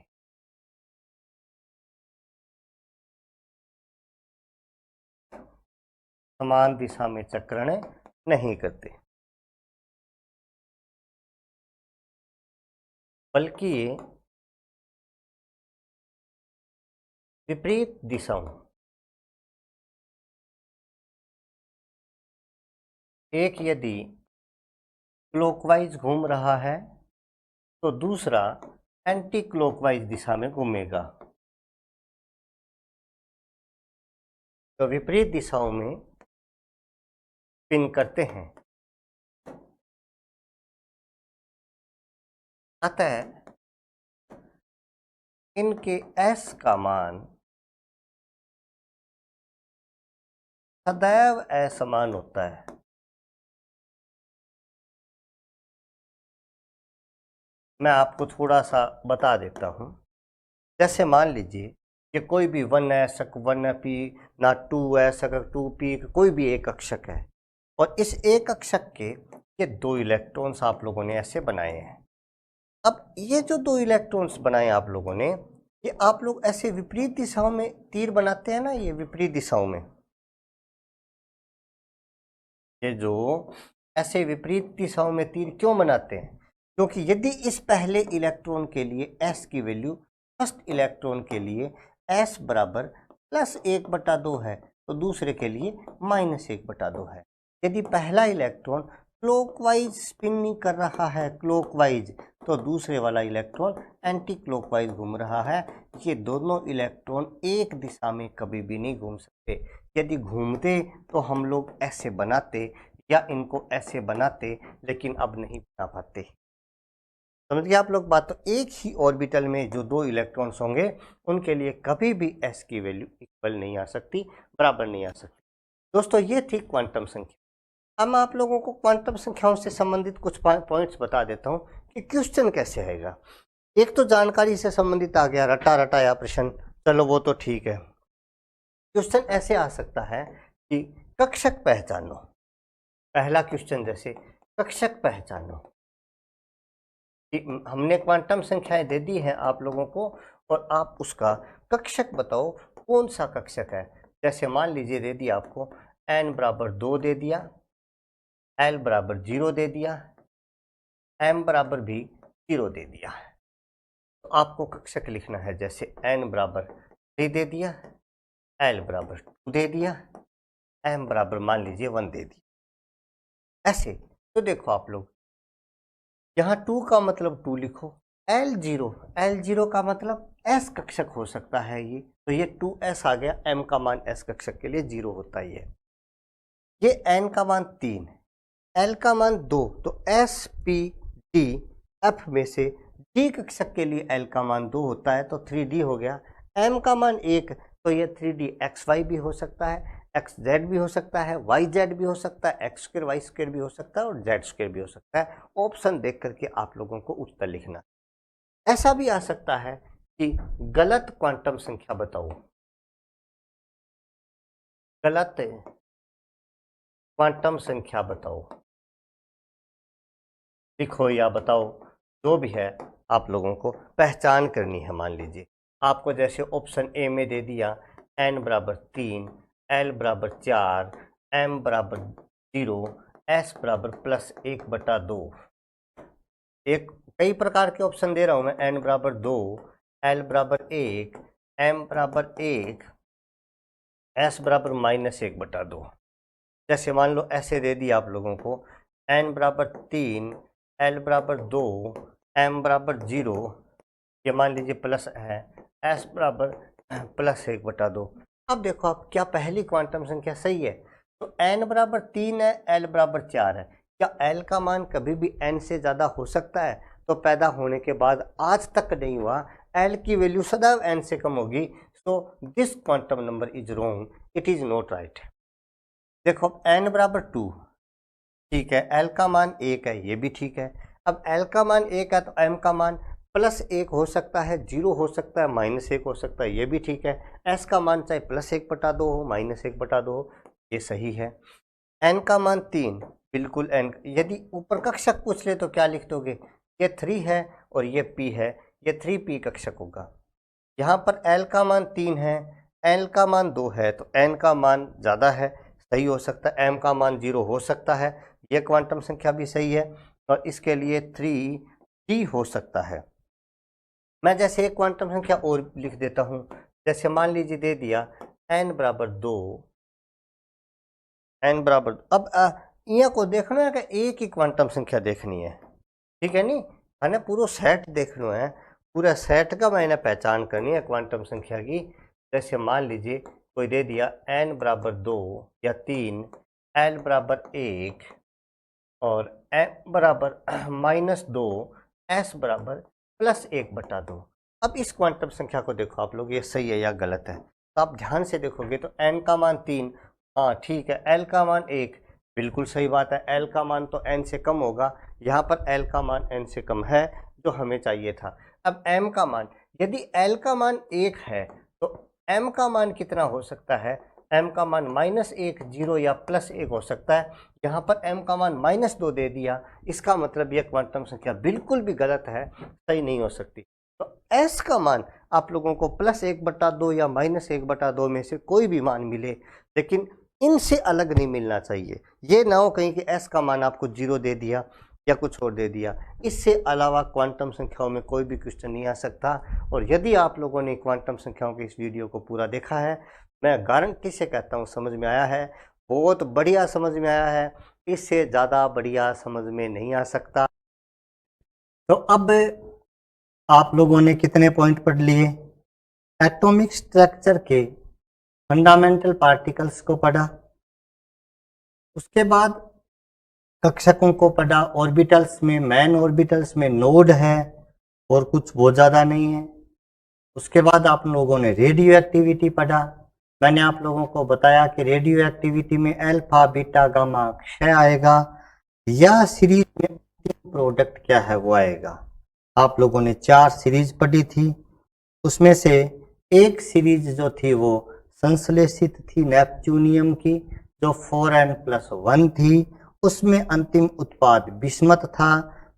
समान दिशा में चक्रण नहीं करते, बल्कि ये विपरीत दिशाओं, एक यदि क्लॉकवाइज घूम रहा है तो दूसरा एंटी क्लॉकवाइज दिशा में घूमेगा। तो विपरीत दिशाओं में स्पिन करते हैं। अतः इनके s का मान सदैव असमान होता है। मैं आपको थोड़ा सा बता देता हूं। जैसे मान लीजिए कि कोई भी 1s 1p ना 2s 2p, कोई भी एक कक्षक है और इस एक कक्षक के ये दो इलेक्ट्रॉन्स आप लोगों ने ऐसे बनाए हैं। अब ये जो दो इलेक्ट्रॉन्स बनाए आप लोगों ने, ये आप लोग ऐसे विपरीत दिशाओं में तीर बनाते हैं ना, ये विपरीत दिशाओं में, ये जो ऐसे विपरीत दिशाओं में तीर क्यों बनाते हैं? क्योंकि यदि इस पहले इलेक्ट्रॉन के लिए s की वैल्यू फर्स्ट इलेक्ट्रॉन के लिए s बराबर +1/2 है तो दूसरे के लिए -1/2 है। यदि पहला इलेक्ट्रॉन क्लॉकवाइज स्पिन कर रहा है, क्लॉकवाइज, तो दूसरे वाला इलेक्ट्रॉन एंटी क्लॉकवाइज घूम रहा है। ये दोनों इलेक्ट्रॉन एक दिशा में कभी भी नहीं घूम सकते। यदि घूमते तो हम लोग ऐसे बनाते या इनको ऐसे बनाते, लेकिन अब नहीं बना पाते। समझ गए आप लोग बात। तो एक ही ऑर्बिटल में जो दो इलेक्ट्रॉन्स होंगे उनके लिए कभी भी s की वैल्यू इक्वल नहीं आ सकती, बराबर नहीं आ सकती। दोस्तों ये थी क्वांटम संख्या। अब मैं आप लोगों को क्वांटम संख्याओं से संबंधित कुछ पॉइंट्स बता देता हूँ कि क्वेश्चन कैसे आएगा। एक तो जानकारी से संबंधित आ गया, रटा रटाया प्रश्न, चलो वो तो ठीक है। क्वेश्चन ऐसे आ सकता है कि कक्षक पहचानो। पहला क्वेश्चन जैसे कक्षक पहचानो, हमने क्वांटम संख्याएं दे दी हैं आप लोगों को और आप उसका कक्षक बताओ कौन सा कक्षक है। जैसे मान लीजिए दे दिया आपको n बराबर 2 दे दिया, l बराबर 0 दे दिया, m बराबर भी 0 दे दिया। तो आपको कक्षक लिखना है। जैसे n बराबर 3 दे दिया, l बराबर 2 दे दिया, m बराबर मान लीजिए 1 दे दिया। ऐसे तो देखो आप लोग यहाँ 2 का मतलब 2 लिखो, L0 का मतलब S कक्षक हो सकता है ये, तो ये 2S आ गया। M का मान S कक्षक के लिए 0 होता ही है। ये n का मान 3, l का मान 2, तो s p d f में से d कक्षक के लिए l का मान 2 होता है, तो 3d हो गया। m का मान 1, तो ये 3d xy भी हो सकता है, xz भी हो सकता है, yz भी हो सकता है, x स्क्वायर y स्क्वायर भी हो सकता है और z स्क्वायर भी हो सकता है। ऑप्शन देख करके आप लोगों को उत्तर लिखना। ऐसा भी आ सकता है कि गलत क्वांटम संख्या बताओ, गलत क्वांटम संख्या बताओ, लिखो या बताओ, जो भी है आप लोगों को पहचान करनी है। मान लीजिए आपको जैसे ऑप्शन ए में दे दिया n बराबर 3, l बराबर 4, m बराबर 0, s बराबर +1/2। एक कई प्रकार के ऑप्शन दे रहा हूं मैं, n बराबर 2, l बराबर 1, m बराबर 1, s बराबर -1/2। जैसे मान लो ऐसे दे दिया आप लोगों को n बराबर 3, l बराबर 2, m बराबर 0, ये मान लीजिए प्लस है, s बराबर +1/2। अब देखो आप, क्या पहली क्वांटम संख्या सही है? तो n बराबर 3 है, l बराबर 4 है। क्या l का मान कभी भी n से ज़्यादा हो सकता है? तो पैदा होने के बाद आज तक नहीं हुआ, l की वैल्यू सदैव n से कम होगी। So this quantum number is wrong, it is not right. देखो n बराबर 2, ठीक है, l का मान 1 है, ये भी ठीक है। अब l का मान 1 है तो m का मान +1 हो सकता है, 0 हो सकता है, -1 हो सकता है, ये भी ठीक है। s का मान चाहे +1/2 हो, -1/2 हो, ये सही है। n का मान 3, बिल्कुल n, यदि ऊपर कक्षक पूछ ले तो क्या लिख दोगे? ये 3 है और ये p है, ये 3p कक्षक होगा। यहाँ पर l का मान 3 है, l का मान 2 है, तो n का मान ज़्यादा है, सही हो सकता है। m का मान 0 हो सकता है, ये क्वांटम संख्या भी सही है, और इसके लिए 3d हो सकता है। मैं जैसे एक क्वांटम संख्या और लिख देता हूँ, जैसे मान लीजिए दे दिया n बराबर 2, n बराबर, अब यहाँ को देखना है कि एक ही क्वांटम संख्या देखनी है, ठीक है नहीं, मैंने पूरा सेट देखना है, पूरा सेट का मैंने पहचान करनी है क्वांटम संख्या की। जैसे मान लीजिए कोई दे दिया n बराबर 2 या 3, l बराबर 1 और m बराबर -2, s बराबर +1/2। अब इस क्वांटम संख्या को देखो आप लोग, ये सही है या गलत है? तो आप ध्यान से देखोगे तो n का मान 3, हाँ ठीक है, l का मान 1, बिल्कुल सही बात है, l का मान तो n से कम होगा, यहाँ पर l का मान n से कम है, जो हमें चाहिए था। अब m का मान, यदि l का मान 1 है तो m का मान कितना हो सकता है? m का मान -1, 0 या +1 हो सकता है। यहाँ पर m का मान -2 दे दिया, इसका मतलब यह क्वांटम संख्या बिल्कुल भी गलत है, सही नहीं हो सकती। तो s का मान आप लोगों को +1/2 या -1/2 में से कोई भी मान मिले, लेकिन इनसे अलग नहीं मिलना चाहिए। ये ना हो कहीं कि s का मान आपको 0 दे दिया या कुछ और दे दिया। इससे अलावा क्वांटम संख्याओं में कोई भी क्वेश्चन नहीं आ सकता। और यदि आप लोगों ने क्वांटम संख्याओं के इस वीडियो को पूरा देखा है, मैं गारंटी से कहता हूँ समझ में आया है, बहुत बढ़िया समझ में आया है, इससे ज़्यादा बढ़िया समझ में नहीं आ सकता। तो अब आप लोगों ने कितने पॉइंट पढ़ लिए? एटॉमिक स्ट्रक्चर के फंडामेंटल पार्टिकल्स को पढ़ा, उसके बाद कक्षकों को पढ़ा, ऑर्बिटल्स में, मेन ऑर्बिटल्स में नोड है और कुछ वो ज़्यादा नहीं है। उसके बाद आप लोगों ने रेडियो एक्टिविटी पढ़ा, मैंने आप लोगों को बताया कि रेडियो एक्टिविटी में अल्फा बीटा गामा क्षय आएगा, या सीरीज में प्रोडक्ट क्या है वो आएगा। आप लोगों ने 4 सीरीज पढ़ी थी, उसमें से एक सीरीज जो थी वो संश्लेषित थी नेपच्यूनियम की, जो 4n+1 थी, उसमें अंतिम उत्पाद बिस्मथ था।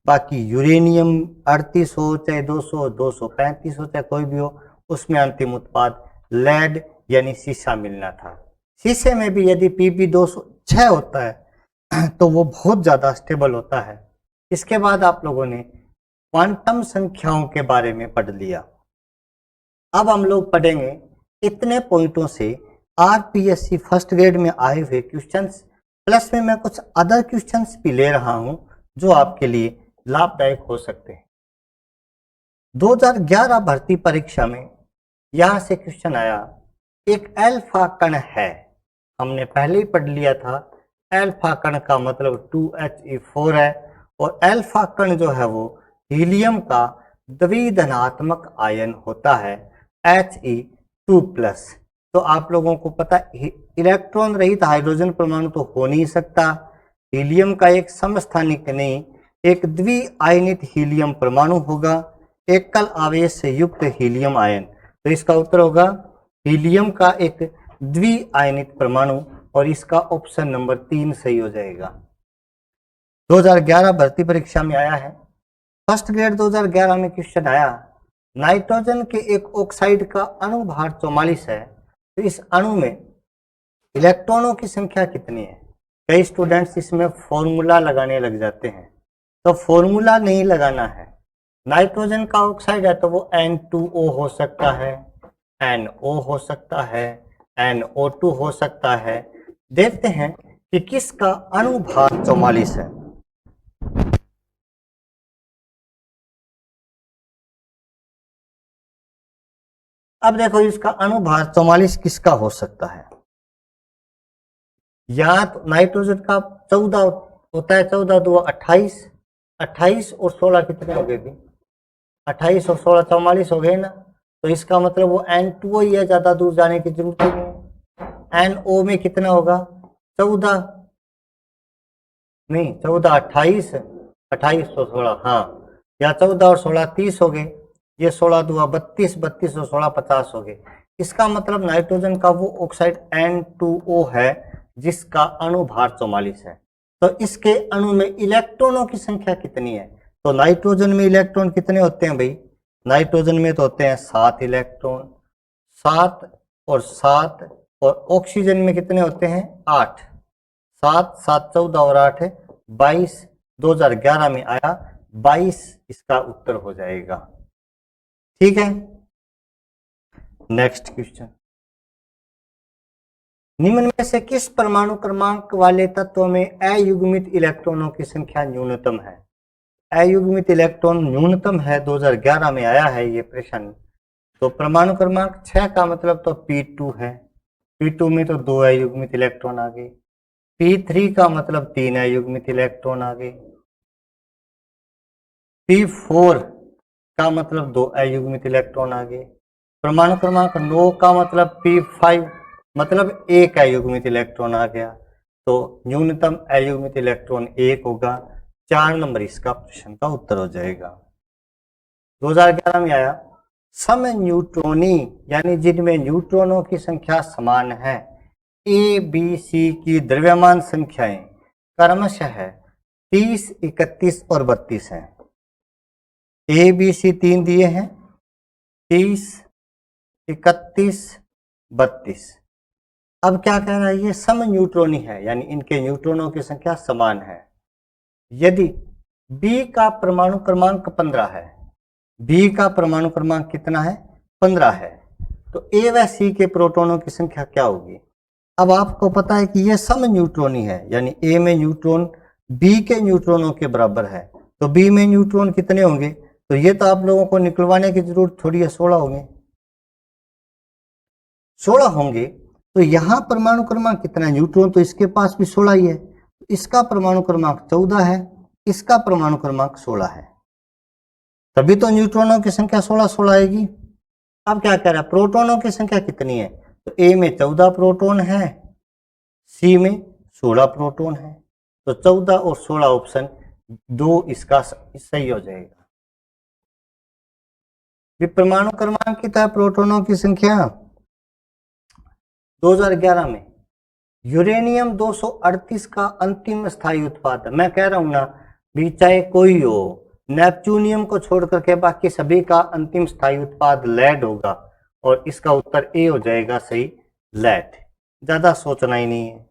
बाकी यूरेनियम 38 हो चाहे 200, 235 हो चाहे कोई भी हो, उसमें अंतिम उत्पाद लेड यानी शीशा मिलना था। शीशे में भी यदि Pb206 होता है तो वो बहुत ज़्यादा स्टेबल होता है। इसके बाद आप लोगों ने क्वांटम संख्याओं के बारे में पढ़ लिया। अब हम लोग पढ़ेंगे इतने पॉइंटों से आरपीएससी फर्स्ट ग्रेड में आए हुए क्वेश्चंस, प्लस में मैं कुछ अदर क्वेश्चंस भी ले रहा हूं जो आपके लिए लाभदायक हो सकते हैं। 2011 भर्ती परीक्षा में यहां से क्वेश्चन आया, एक अल्फा कण है, हमने पहले ही पढ़ लिया था अल्फा कण का मतलब 2He4 है और अल्फा कण जो है वो हीलियम का द्विधनात्मक आयन होता है He2+। तो आप लोगों को पता इलेक्ट्रॉन रहित हाइड्रोजन परमाणु तो हो नहीं सकता, हीलियम का एक समस्थानिक नहीं एक द्विआयनित हीलियम परमाणु होगा, एकल आवेश से युक्त हीलियम आयन। तो इसका उत्तर होगा हीलियम का एक द्विआयनित परमाणु और इसका ऑप्शन नंबर 3 सही हो जाएगा। 2011 भर्ती परीक्षा में आया है, फर्स्ट ग्रेड 2011 में क्वेश्चन आया, नाइट्रोजन के एक ऑक्साइड का अणु भार 44 है, तो इस अणु में इलेक्ट्रॉनों की संख्या कितनी है। कई स्टूडेंट्स इसमें फॉर्मूला लगाने लग जाते हैं, तो फॉर्मूला नहीं लगाना है। नाइट्रोजन का ऑक्साइड है तो वो N2O हो सकता है, NO हो सकता है, NO2 हो सकता है। देखते हैं कि किसका अणु भार 44 है। अब देखो इसका अणु भार 44 किसका हो सकता है। या तो नाइट्रोजन का 14 होता है, 14 2 28, 28 और 16 कितने हो गए भी, 28 और 16 44 हो गए ना। तो इसका मतलब वो N2O ही है, ज्यादा दूर जाने की जरूरत नहीं है। NO में कितना होगा 14 नहीं 14 28 28 और 16 हाँ, या 14 और 16 30 हो गए, ये 16 दुआ 32 32 और 16 50 हो गए। इसका मतलब नाइट्रोजन का वो ऑक्साइड N2O है जिसका अणु भार 44 है। तो इसके अणु में इलेक्ट्रॉनों की संख्या कितनी है। तो नाइट्रोजन में इलेक्ट्रॉन कितने होते हैं भाई, नाइट्रोजन में तो होते हैं 7 इलेक्ट्रॉन, 7 और 7, और ऑक्सीजन में कितने होते हैं 8, 7 7 14 और 8 है 22। 2011 में आया 22 इसका उत्तर हो जाएगा। ठीक है, नेक्स्ट क्वेश्चन, निम्न में से किस परमाणु क्रमांक वाले तत्व में अयुग्मित इलेक्ट्रॉनों की संख्या न्यूनतम है। अयुग्मित इलेक्ट्रॉन न्यूनतम है, 2011 में आया है ये प्रश्न। तो परमाणु क्रमांक 6 का मतलब तो P2 है, P2 में तो 2 अयुग्मित इलेक्ट्रॉन आ गए, P3 का मतलब 3 अयुग्मित इलेक्ट्रॉन आ गए, P4 का मतलब 2 अयुग्मित इलेक्ट्रॉन आ गए, परमाणु क्रमांक 9 का मतलब P5 मतलब 1 अयुग्मित इलेक्ट्रॉन आ गया। तो न्यूनतम अयुग्मित इलेक्ट्रॉन 1 होगा, 4 नंबर इसका प्रश्न का उत्तर हो जाएगा। 2011 में आया, सम न्यूट्रॉनी यानी जिनमें न्यूट्रॉनों की संख्या समान है, ए बी सी की द्रव्यमान संख्याएं क्रमशः 30 31 और 32 हैं। ए बी सी 3 दिए हैं, 30 31 32। अब क्या कह रहा है, ये सम न्यूट्रॉनी है यानी इनके न्यूट्रॉनों की संख्या समान है। यदि बी का परमाणु क्रमांक 15 है, बी का परमाणु क्रमांक कितना है 15 है, तो ए व सी के प्रोटॉनों की संख्या क्या होगी। अब आपको पता है कि ये सम न्यूट्रॉनी है यानी ए में न्यूट्रॉन बी के न्यूट्रॉनों के बराबर है, तो बी में न्यूट्रॉन कितने होंगे, तो ये तो आप लोगों को निकलवाने की जरूरत थोड़ी है, 16 होंगे, 16 होंगे। तो यहां परमाणु क्रमांक कितना है न्यूट्रॉन, तो इसके पास भी 16 ही है, इसका परमाणु क्रमांक 14 है, इसका परमाणु क्रमांक 16 है, तभी तो न्यूट्रॉनों की संख्या 16 16 आएगी। अब क्या कह रहा है, प्रोटॉनों की संख्या कितनी है, तो ए में 14 प्रोटॉन है, सी में 16 प्रोटॉन है, तो 14 और 16 ऑप्शन 2 इसका सही हो जाएगा। परमाणु क्रमांक कितना है प्रोटॉनों की संख्या, 2011 में यूरेनियम 238 का अंतिम स्थायी उत्पाद, मैं कह रहा हूं ना भी चाहे कोई हो, नेपच्यूनियम को छोड़ करके बाकी सभी का अंतिम स्थायी उत्पाद लेड होगा, और इसका उत्तर ए हो जाएगा सही, लेड, ज्यादा सोचना ही नहीं है।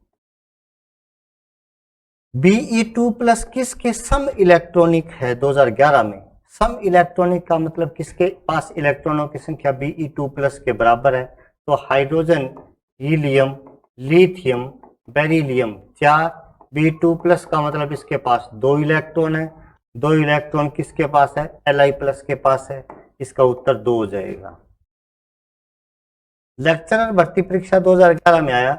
Be2+ किसके सम इलेक्ट्रॉनिक है 2011 में, सम इलेक्ट्रॉनिक का मतलब किसके पास इलेक्ट्रॉनों की संख्या Be2+ के बराबर है, तो hydrogen, helium, lithium, beryllium 4, Be2+ का मतलब इसके पास 2 इलेक्ट्रॉन है, 2 इलेक्ट्रॉन किसके पास है Li+ के पास है, इसका उत्तर 2 हो जाएगा। लेक्चरर भर्ती परीक्षा 2011 में आया,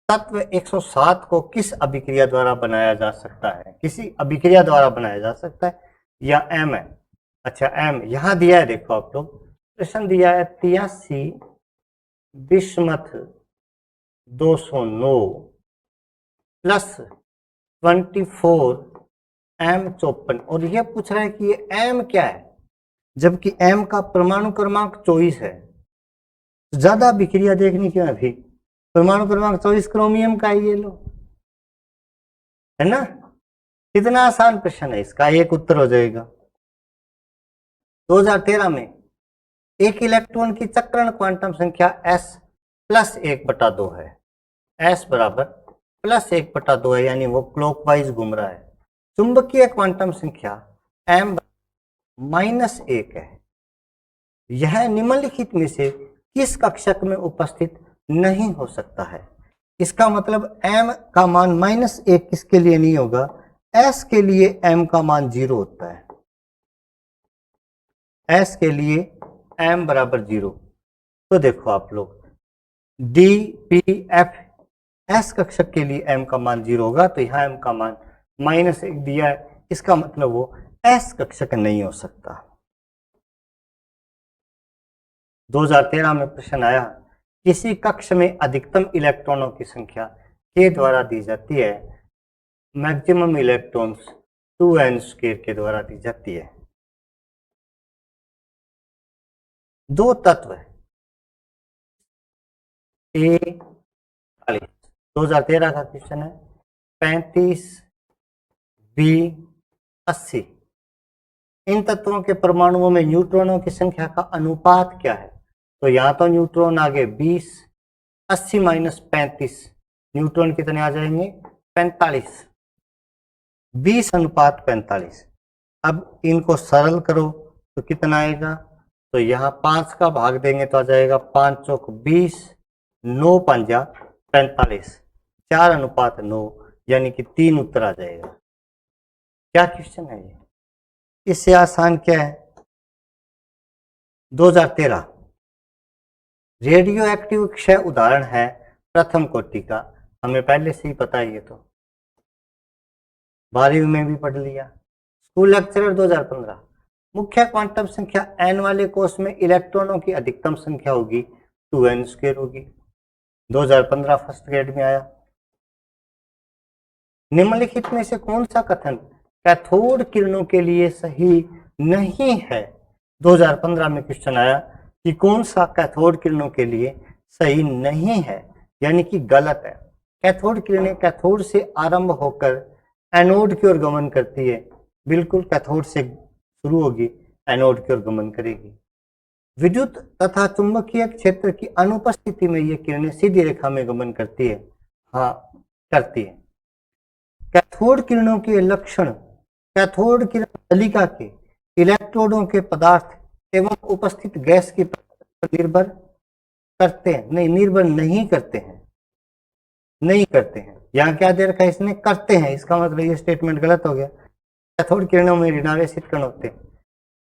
तत्व 107 को किस अभिक्रिया द्वारा बनाया जा सकता है? किसी अभिक्रिया द्वारा बनाया जा सकता है या एम है? अच्छा एम यहां दिया है, देखो आप लोग प्रश्न दिया है 83 बिस्मथ 209 प्लस 24 एम 54 और यह पूछ रहा है कि ये एम क्या है, जबकि एम का परमाणु क्रमांक 24 है। ज्यादा अभिक्रिया देखनी क्यों है? अभी परमाणु क्रमांक 24 क्रोमियम का है, ये लो, है ना। कितना आसान प्रश्न है, इसका एक उत्तर हो जाएगा। 2013 में एक इलेक्ट्रॉन की चक्रण क्वांटम संख्या s प्लस 1/2 है। s बराबर प्लस 1/2 है, यानी वो क्लॉकवाइज घूम रहा है। चुंबकीय क्वांटम संख्या m -1 है। यह निम्नलिखित में से किस कक्षक में उपस्थित नहीं हो सकता है? इसका मतलब m का मान -1 किसके लिए नहीं होगा? s के लिए m का मान 0 होता है। s के लिए m बराबर 0। तो देखो आप लोग d p f s कक्षक के लिए m का मान 0 होगा, तो यहाँ m का मान -1 दिया है, इसका मतलब वो s कक्षक नहीं हो सकता। 2013 में प्रश्न आया, किसी कक्ष में अधिकतम इलेक्ट्रॉनों की संख्या k द्वारा दी जाती है, मैक्सिमम इलेक्ट्रॉन्स 2n² के द्वारा दी जाती है। दो तत्व ए 2013 का क्वेश्चन है, 35 बी 80, इन तत्वों के परमाणुओं में न्यूट्रॉनों की संख्या का अनुपात क्या है? तो यहाँ तो न्यूट्रॉन आगे 20, 80 माइनस 35, न्यूट्रॉन कितने आ जाएंगे? 45, 20:45। अब इनको सरल करो तो कितना आएगा? तो यहाँ 5 का भाग देंगे तो आ जाएगा 5 चौक 20, 9 पंजा 45, 4:9, यानी कि 3 उत्तर आ जाएगा। क्या क्वेश्चन है ये? इससे आसान क्या है? 2013 रेडियो एक्टिव क्षय उदाहरण है प्रथम कोटि का, हमें पहले से ही पता है, ये तो 12वीं में भी पढ़ लिया। स्कूल लेक्चरर 2015, मुख्य क्वांटम संख्या n वाले कोष में इलेक्ट्रॉनों की अधिकतम संख्या होगी 2n² होगी। 2015 फर्स्ट ग्रेड में आया। निम्नलिखित में से कौन सा कथन कैथोड किरणों के लिए सही नहीं है? 2015 में क्वेश्चन आया कि कौन सा कैथोड किरणों के लिए सही नहीं है, यानी कि गलत है। कैथोड किरणें कैथोड से आरंभ होकर एनोड की ओर गमन करती है, बिल्कुल कैथोड से शुरू होगी, एनोड की ओर गमन करेगी। विद्युत तथा चुंबकीय क्षेत्र की अनुपस्थिति में ये किरणें सीधी रेखा में गमन करती है। हाँ करती है। कैथोड किरणों के लक्षण कैथोड किरण नलिका के इलेक्ट्रोडों के पदार्थ एवं उपस्थित गैस की पर निर्भर करते हैं? नहीं, निर्भर नहीं करते हैं, नहीं करते हैं। यहाँ क्या दे रखा है इसने? करते हैं, इसका मतलब ये स्टेटमेंट गलत हो गया। कैथोड किरणों में ऋणावेशित कण होते हैं।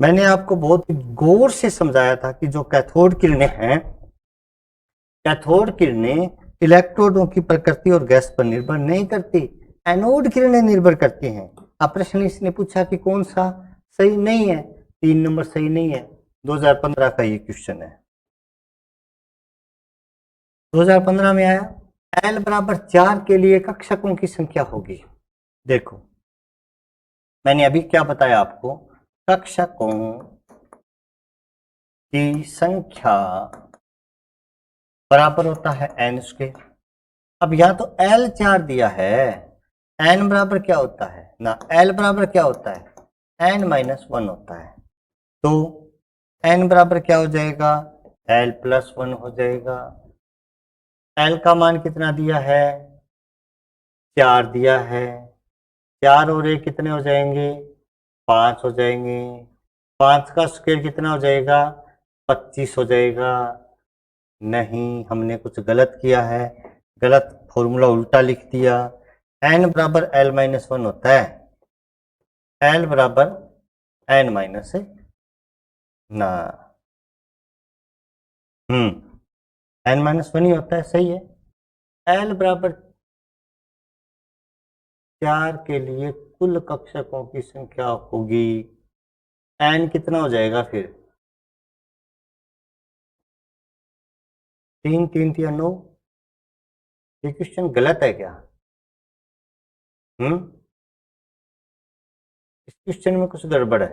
मैंने आपको बहुत गौर से समझाया था कि जो कैथोड किरणें हैं, कैथोड किरणें इलेक्ट्रोडों की प्रकृति और गैस पर निर्भर नहीं करती, एनोड किरणें निर्भर करती हैं। अब प्रश्न इसने पूछा कि कौन सा सही नहीं है? 3 नंबर सही नहीं है। 2015 का ये क्वेश्चन है। 2015 में आया L बराबर 4 के लिए कक्षकों की संख्या होगी। देखो मैंने अभी क्या बताया आपको, कक्षकों की संख्या बराबर होता है n²। अब यहाँ तो L 4 दिया है, n बराबर क्या होता है ना, L बराबर क्या होता है? n-1 होता है। तो n बराबर क्या हो जाएगा? L+1 हो जाएगा। L का मान कितना दिया है? 4 दिया है। 4 और 1 कितने हो जाएंगे? 5 हो जाएंगे। 5 का स्क्वायर कितना हो जाएगा? 25 हो जाएगा। नहीं, हमने कुछ गलत किया है, गलत फॉर्मूला उल्टा लिख दिया। n बराबर L-1 होता है। L बराबर n-1 ना, n-1 ही होता है, सही है। L बराबर 4 के लिए कुल कक्षकों की संख्या होगी n कितना हो जाएगा फिर 3 3 या 9। ये क्वेश्चन गलत है क्या? इस क्वेश्चन में कुछ गड़बड़ है,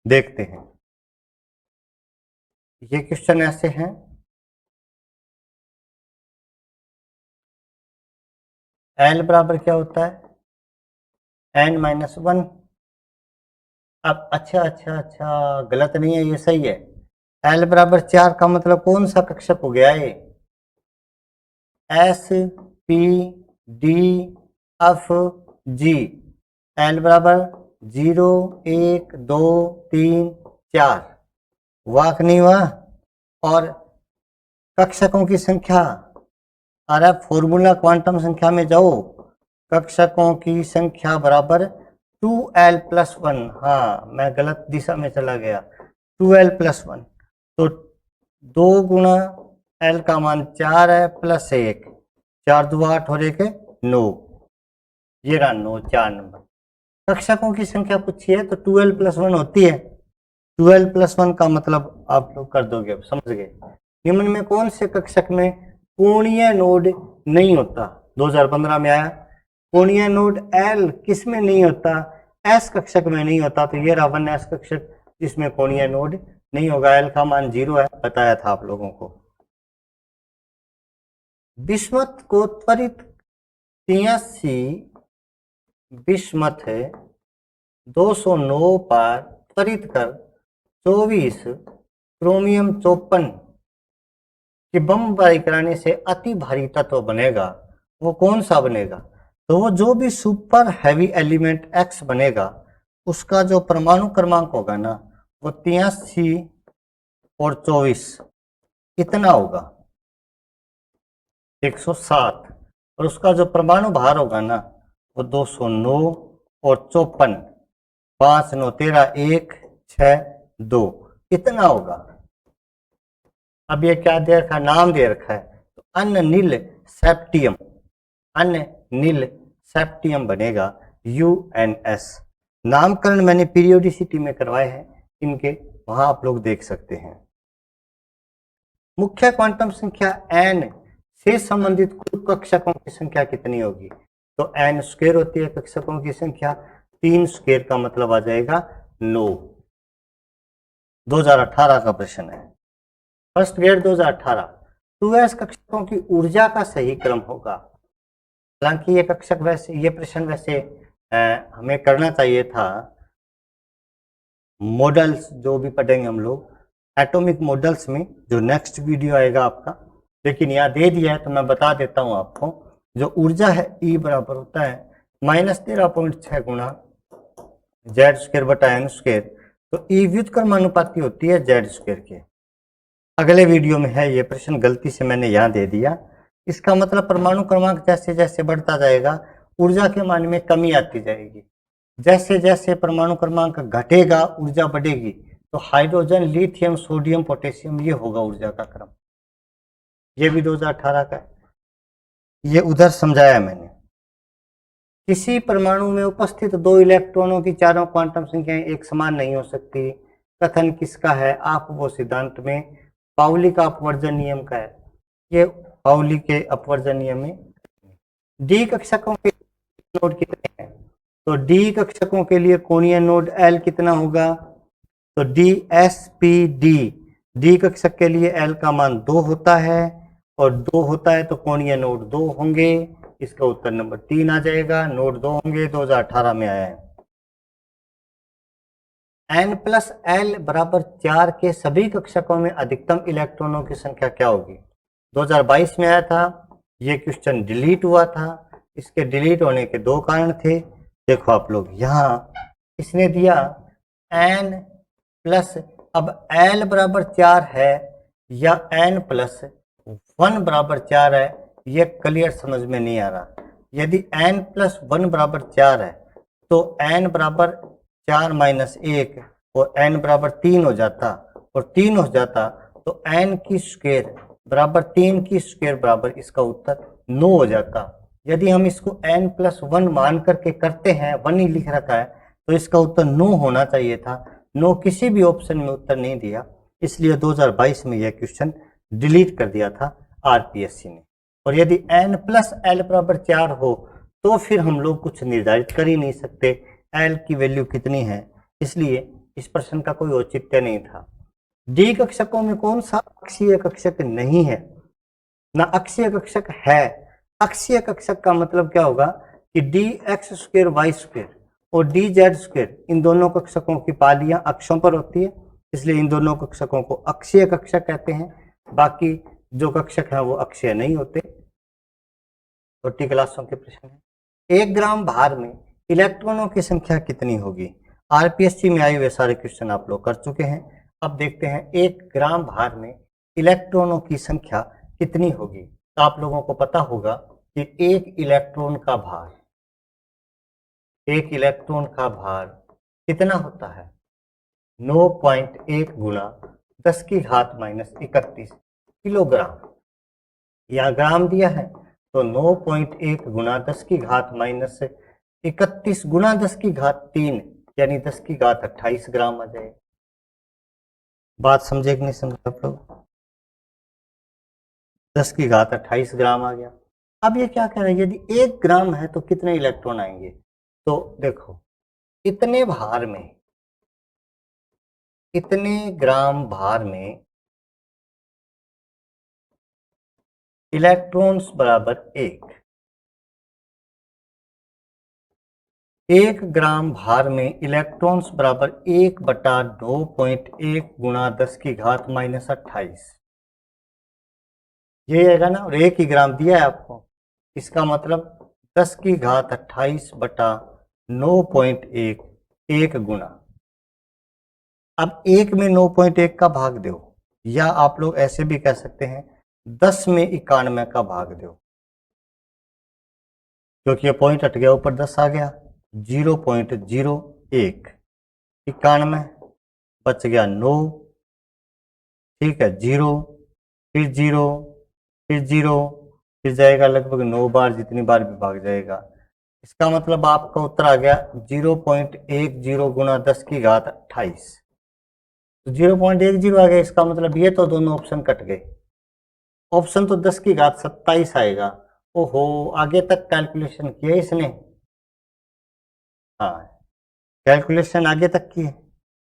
देखते हैं। ये क्वेश्चन ऐसे हैं, L बराबर क्या होता है n-1। अब अच्छा, गलत नहीं है, ये सही है। L बराबर 4 का मतलब कौन सा कक्षक हो गया ये? S P D F G। L बराबर 0 1 2 3 4। वाक नहीं हुआ? और कक्षकों की संख्या, अरे फॉर्मूला क्वांटम संख्या में जाओ, कक्षकों की संख्या बराबर 2l + 1। हाँ, मैं गलत दिशा में चला गया। 2l + 1 तो 2 गुणा l का मान 4 है प्लस 1, 4 2 8 और 1 9। ये रहा 9, 4 नंबर। कक्षकों की संख्या पूछी है तो 2l + 1 होती है। 2l + 1 का मतलब आप लोग कर दोगे, अब समझ गए। निम्न में कौन से कक्षक में कोणीय नोड नहीं होता? 2015 में आया। कोणीय नोड L किस में नहीं होता? S कक्षक में नहीं होता। तो ये रहा 1s कक्षक जिसमें कोणीय नोड नहीं होगा। L का मान 0 है, बताया था आप लोगों को। बिस्मथ को त्वरित 83 बिस्मथ 209 पर त्वरित कर 24 क्रोमियम 54 कि बमबारी कराने से अति भारी तत्व बनेगा। वो कौन सा बनेगा? तो वो जो भी सुपर हैवी एलिमेंट X बनेगा उसका जो परमाणु क्रमांक होगा ना वो 83 और 24 कितना होगा? 107। और उसका जो परमाणु भार होगा ना वो 209 और 54, 5 9 13 1 6 2 कितना होगा? अब ये क्या दे रखा है? नाम दे रखा है। तो अननील सेप्टियम, अननील सेप्टियम बनेगा UNS। नामकरण मैंने पीरियोडिसिटी में करवाए हैं इनके, वहां आप लोग देख सकते हैं। मुख्य क्वांटम संख्या n से संबंधित कुल कक्षकों की संख्या कितनी होगी? तो n² होती है कक्षकों की संख्या, 3² का मतलब आ जाएगा 9। 2018 का प्रश्न है, फर्स्ट ग्रेड 2018। 2s कक्षकों की ऊर्जा का सही क्रम होगा। हालांकि ये कक्षक वैसे, ये प्रश्न वैसे हमें करना चाहिए था। मॉडल्स जो भी पढ़ेंगे हम लोग एटॉमिक मॉडल्स में, जो नेक्स्ट वीडियो आएगा आपका, लेकिन यहाँ दे दिया है तो मैं बता देता हूँ आपको। जो ऊर्जा है E बराबर होता है -13.6 गुणा Z² बटा n²। तो E व्युत्क्रमानुपाती होती है Z² के। अगले वीडियो में है ये प्रश्न, गलती से मैंने यहाँ दे दिया। इसका मतलब परमाणु क्रमांक जैसे जैसे बढ़ता जाएगा ऊर्जा के मान में कमी आती जाएगी। जैसे जैसे परमाणु क्रमांक घटेगा ऊर्जा बढ़ेगी। तो हाइड्रोजन, लिथियम, सोडियम, पोटेशियम, ये होगा ऊर्जा का क्रम। ये भी 2018 का है, ये उधर समझाया मैंने। किसी परमाणु में उपस्थित 2 इलेक्ट्रॉनों की चारों क्वांटम संख्याएं एक समान नहीं हो सकती। कथन किसका है? आपको सिद्धांत में पाउली का अपवर्जन नियम का है। ये पाउली के अपवर्जन नियम में। डी कक्षकों के नोड कितने हैं? तो डी कक्षकों के लिए कोणीय नोड L कितना होगा? तो DSPD, डी कक्षक के लिए L का मान 2 होता है, और 2 होता है तो कोणीय नोड 2 होंगे। इसका उत्तर नंबर 3 आ जाएगा, नोड 2 होंगे। 2018 में आया है। n+L बराबर 4 के सभी कक्षकों में अधिकतम इलेक्ट्रॉनों की संख्या क्या होगी? 2022 में आया था। ये क्वेश्चन डिलीट हुआ था। इसके डिलीट होने के 2 कारण थे। देखो आप लोग, यहाँ इसने दिया n+, अब L बराबर 4 है या n+1 बराबर 4 है, ये क्लियर समझ में नहीं आ रहा। यदि n+1 बराबर 4 है तो n बराबर 4 - 1 और n बराबर 3 हो जाता, और 3 हो जाता तो n² बराबर 3² बराबर इसका उत्तर 9 हो जाता। यदि हम इसको n+1 मान करके करते हैं, 1 ही लिख रखा है, तो इसका उत्तर 9 होना चाहिए था। 9 किसी भी ऑप्शन में उत्तर नहीं दिया, इसलिए 2022 में यह क्वेश्चन डिलीट कर दिया था आरपीएससी ने। और यदि n+l बराबर 4 हो तो फिर हम लोग कुछ निर्धारित कर ही नहीं सकते l की वैल्यू कितनी है, इसलिए इस प्रश्न का कोई औचित्य नहीं था। डी कक्षकों में कौन सा अक्षीय कक्षक नहीं है? ना अक्षीय कक्षक है। अक्षीय कक्षक का मतलब क्या होगा कि dx² y² और dz², इन दोनों कक्षकों की पालियां अक्षों पर होती है, इसलिए इन दोनों कक्षकों को अक्षीय कक्षक कहते हैं। बाकी जो कक्षक हैं वो अक्षीय नहीं होते। छोटी क्लासों के प्रश्न है। 1 ग्राम भार में इलेक्ट्रॉनों की संख्या कितनी होगी? आरपीएससी में आए हुए सारे क्वेश्चन आप लोग कर चुके हैं। अब देखते हैं 1 ग्राम भार में इलेक्ट्रॉनों की संख्या कितनी होगी। तो आप लोगों को पता होगा कि एक इलेक्ट्रॉन का भार कितना होता है? 9.1 गुना 10⁻³ किलोग्राम। यहाँ ग्राम दिया है तो 9.1 गुना 10⁻³ गुना 10⁻³ यानी 10⁻28 ग्राम आ जाएगा। बात समझे कि नहीं समझे आप लोग? 10⁻28 ग्राम आ गया। अब ये क्या कह रहा है, यदि 1 ग्राम है तो कितने इलेक्ट्रॉन आएंगे? तो देखो, इतने ग्राम भार में इलेक्ट्रॉन्स बराबर 1 ग्राम भार में इलेक्ट्रॉन्स बराबर 1/9.1 गुना 10⁻28। ये आएगा ना, और 1 ही ग्राम दिया है आपको, इसका मतलब 10⁻28/9.1 1 गुना। अब 1 में 9.1 का भाग दो, या आप लोग ऐसे भी कह सकते हैं 10 में 91 का भाग दो, क्योंकि ये पॉइंट हट गया, ऊपर 10 आ गया। 0.01 91 बच गया 9, ठीक है, 0 फिर 0 फिर 0 फिर जाएगा लगभग 9 बार, जितनी बार भी भाग जाएगा। इसका मतलब आपका उत्तर आ गया 0.10 गुना 10⁻28। तो 0.10 आ गया, इसका मतलब ये तो दोनों ऑप्शन कट गए। ऑप्शन तो 10⁻27 आएगा। ओहो, आगे तक कैलकुलेशन किया इसने। हाँ, कैलकुलेशन आगे तक की है।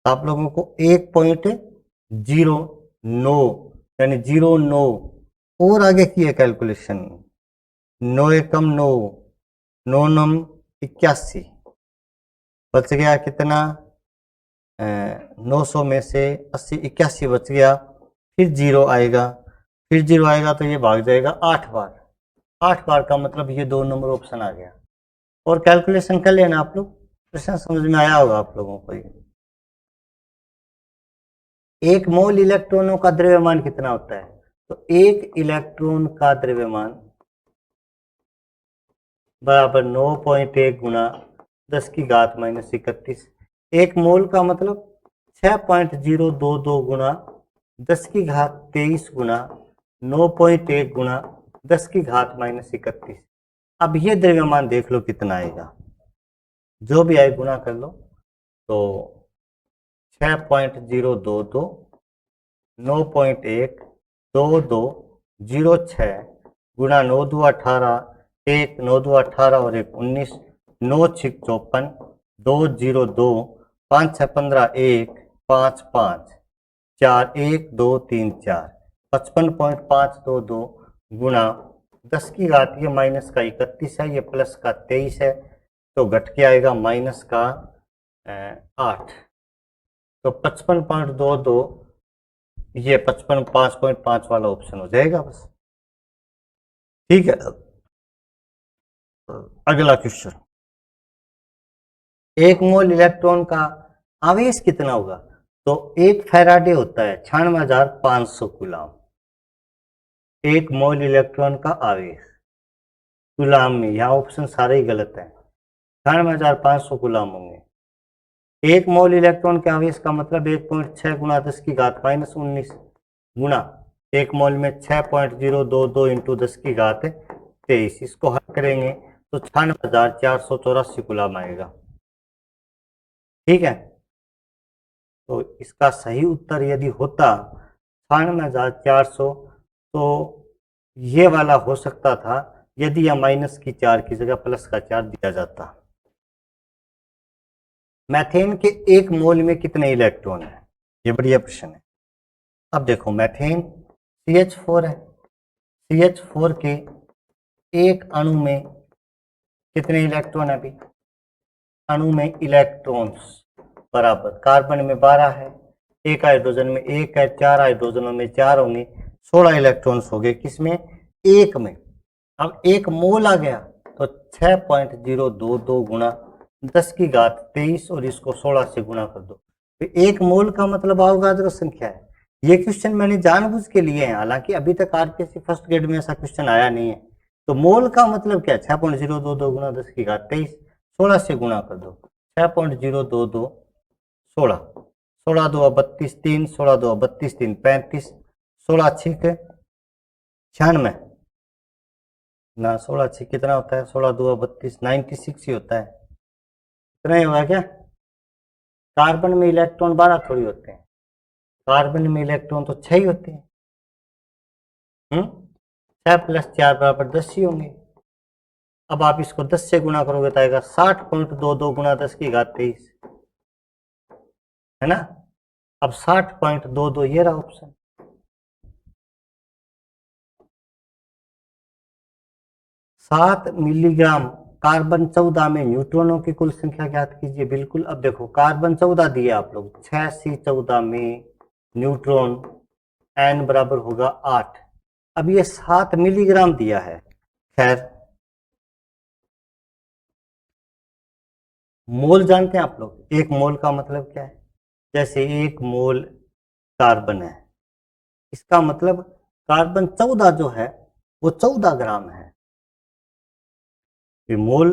आप लोगों को 1.09 यानी 09 और आगे की है कैलकुलेशन। 9 एकम 9, 9 नम 81, बच गया कितना? 900 में से 80 81 बच गया। फिर 0 आएगा, फिर 0 आएगा तो ये भाग जाएगा 8 बार। 8 बार का मतलब ये 2 नंबर ऑप्शन आ गया। और कैलकुलेशन कर लेना आप लोग, प्रश्न समझ में आया होगा आप लोगों को। ये 1 मोल इलेक्ट्रॉनों का द्रव्यमान कितना होता है? तो 1 इलेक्ट्रॉन का द्रव्यमान बराबर 9.1 गुना 10⁻31। 1 मोल का मतलब 6.022 गुना 10⁻23 गुना 9.1 गुना 10⁻31। अब ये द्रव्यमान देख लो कितना आएगा, जो भी आए गुना कर लो। तो 6.022 9.1 2206 गुना 9 2 18 1 9 2 18 और 1 19 9 6 54 2 0 2 5 6 15 1 5 5 4 1 2 3 4 55.522 गुना 10⁻, ये माइनस का 31 है, ये प्लस का 23 है, तो घट के आएगा माइनस का 8। तो 55.22, ये 55.5 वाला ऑप्शन हो जाएगा बस। ठीक है, अगला क्वेश्चन। 1 मोल इलेक्ट्रॉन का आवेश कितना होगा? तो 1 फैराडे होता है 96,500 कूलाम। 1 मोल इलेक्ट्रॉन का आवेश कूलाम में, यहाँ ऑप्शन सारे ही गलत है, 96,500 कूलाम होंगे। 1 मोल इलेक्ट्रॉन के आवेश का मतलब 1.6 गुना 10⁻⁻19 गुना 1 मोल में 6.022 इंटू 10⁻³ 23। इसको हल करेंगे तो 96,484 कूलम आएगा। ठीक है, तो इसका सही उत्तर यदि होता 96,400 तो ये वाला हो सकता था यदि यह -4 की जगह +4 दिया जाता। मैथेन के 1 मोल में कितने इलेक्ट्रॉन है, ये बढ़िया प्रश्न है। अब देखो मैथेन CH4 है, CH4 के एक अणु में कितने इलेक्ट्रॉन है? अभी अणु में इलेक्ट्रॉन्स बराबर कार्बन में 12 है, एक हाइड्रोजन में 1 है, 4 हाइड्रोजनों में 4 होंगे, 16 इलेक्ट्रॉन्स हो गए किसमें? एक में। अब 1 मोल आ गया तो 6.022 गुणा 10⁻23 और इसको 16 से गुणा कर दो तो 1 मोल का मतलब अवगाद्रो संख्या है। ये क्वेश्चन मैंने जानबूझ के लिए है, हालांकि अभी तक आरपीएससी फर्स्ट ग्रेड में ऐसा क्वेश्चन आया नहीं है। तो मोल का मतलब क्या है? 6.022 गुणा 10⁻23, 16 से गुणा कर दो 6.022 16, 16 2 32 3, 16 2 32 3 35, 16 6 96 ना, 16 6 कितना होता है? 16 2 32 96 ही होता है। इतना ही होगा क्या? कार्बन में इलेक्ट्रॉन 12 थोड़ी होते हैं, कार्बन में इलेक्ट्रॉन तो 6 ही होते हैं। 6 + 4 = 10 ही होंगे। अब आप इसको 10 से गुणा करोगे तो आएगा 60.22 गुणा 10⁻23, है ना। अब 60.22 ये रहा ऑप्शन। सात मिलीग्राम कार्बन 14 में न्यूट्रॉनों की कुल संख्या ज्ञात कीजिए। बिल्कुल, अब देखो कार्बन 14 दिए आप लोग, 6C14 में न्यूट्रॉन n बराबर होगा 8। अब ये 7 मिलीग्राम दिया है। खैर, मोल जानते हैं आप लोग? 1 मोल का मतलब क्या है? जैसे 1 मोल कार्बन है, इसका मतलब कार्बन 14 जो है वो 14 ग्राम है। मोल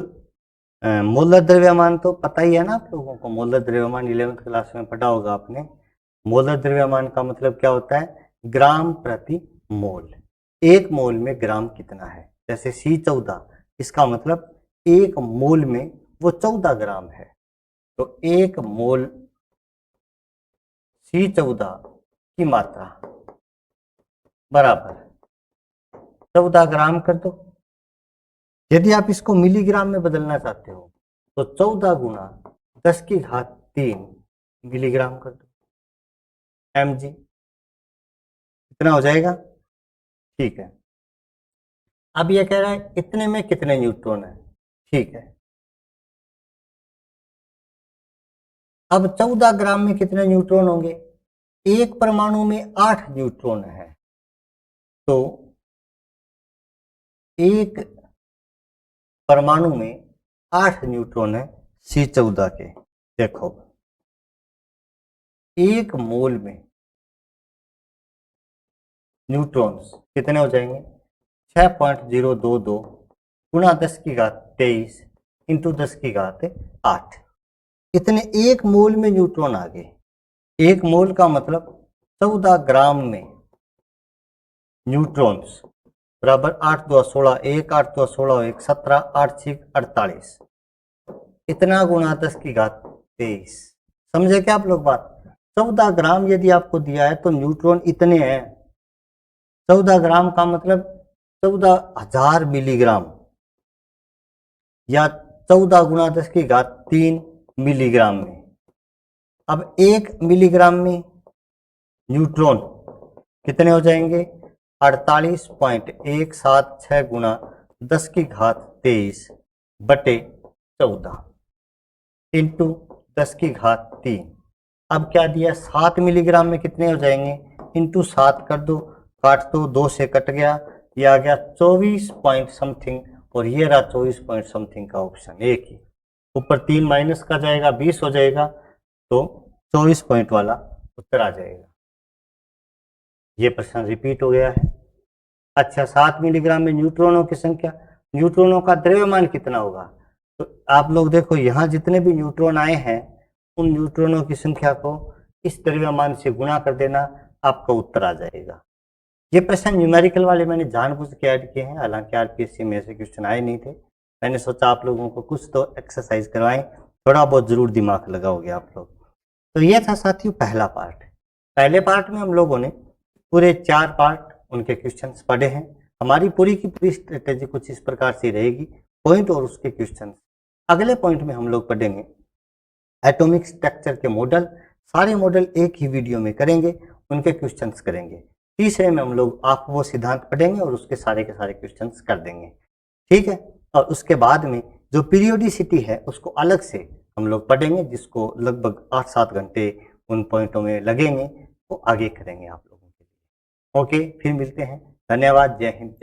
मोलर द्रव्यमान तो पता ही है ना आप लोगों को, मोलर द्रव्यमान 11th क्लास में पढ़ा होगा आपने। मोलर द्रव्यमान का मतलब क्या होता है? ग्राम प्रति मोल। 1 मोल में ग्राम कितना है? जैसे C14, इसका मतलब 1 मोल में वो 14 ग्राम है। तो 1 मोल C14 की मात्रा बराबर 14 ग्राम कर दो। यदि आप इसको मिलीग्राम में बदलना चाहते हो तो 14 गुणा 10⁻3 मिलीग्राम कर दो, mg। कितना हो जाएगा? ठीक है। अब ये कह रहा है इतने में कितने न्यूट्रॉन है। ठीक है, अब 14 ग्राम में कितने न्यूट्रॉन होंगे? एक परमाणु में 8 न्यूट्रॉन है, तो एक परमाणु में 8 न्यूट्रॉन है C14 के। देखो 1 मोल में न्यूट्रॉन्स कितने हो जाएंगे? 6.022 गुणा 10⁻23 इंटू 10⁸8। इतने 1 मोल में न्यूट्रॉन आ गए। 1 मोल का मतलब 14 ग्राम में न्यूट्रॉन्स बराबर 8 2 16 1, 8 2 16 1, 17, 8 6 48, इतना गुणा 10⁻23। समझे क्या आप लोग बात? 14 ग्राम यदि आपको दिया है तो न्यूट्रॉन इतने हैं। 14 ग्राम का मतलब 14,000 मिलीग्राम या 14 गुणा 10⁻3 मिलीग्राम में। अब 1 मिलीग्राम में न्यूट्रॉन कितने हो जाएंगे? 48.176 गुणा 10⁻23 बटे 14 इंटू 10⁻3। अब क्या दिया? 7 मिलीग्राम में कितने हो जाएंगे? इंटू 7 कर दो, काट दो, 2 से कट गया, ये आ गया 24 पॉइंट समथिंग, और ये रहा 24 पॉइंट समथिंग का ऑप्शन। एक ही ऊपर 3 माइनस का जाएगा, 20 हो जाएगा, तो 24 पॉइंट वाला उत्तर आ जाएगा। ये प्रश्न रिपीट हो गया है। अच्छा, 7 मिलीग्राम में न्यूट्रॉनों की संख्या, न्यूट्रॉनों का द्रव्यमान कितना होगा? तो आप लोग देखो यहाँ जितने भी न्यूट्रॉन आए हैं उन न्यूट्रॉनों की संख्या को इस द्रव्यमान से गुणा कर देना, आपका उत्तर आ जाएगा। ये प्रश्न न्यूमेरिकल वाले मैंने जानबूझ के ऐड किए हैं, हालांकि आरपीएससी में ऐसे क्वेश्चन आए नहीं थे। मैंने सोचा आप लोगों को कुछ तो एक्सरसाइज करवाएं, थोड़ा बहुत जरूर दिमाग लगाओगे आप लोग। तो ये था साथियों पहला पार्ट। पहले पार्ट में हम लोगों ने पूरे 4 पार्ट उनके क्वेश्चंस पढ़े हैं। हमारी पूरी की पूरी स्ट्रेटेजी कुछ इस प्रकार से रहेगी, पॉइंट और उसके क्वेश्चंस। अगले पॉइंट में हम लोग पढ़ेंगे एटॉमिक स्ट्रक्चर के मॉडल, सारे मॉडल एक ही वीडियो में करेंगे, उनके क्वेश्चंस करेंगे। तीसरे में हम लोग आप वो सिद्धांत पढ़ेंगे और उसके सारे के सारे क्वेश्चंस कर देंगे, ठीक है। और उसके बाद में जो पीरियोडिसिटी है उसको अलग से हम लोग पढ़ेंगे, जिसको लगभग 8-7 घंटे उन पॉइंटों में लगेंगे, वो आगे करेंगे आप लोगों के लिए। ओके, फिर मिलते हैं। धन्यवाद। जय हिंद।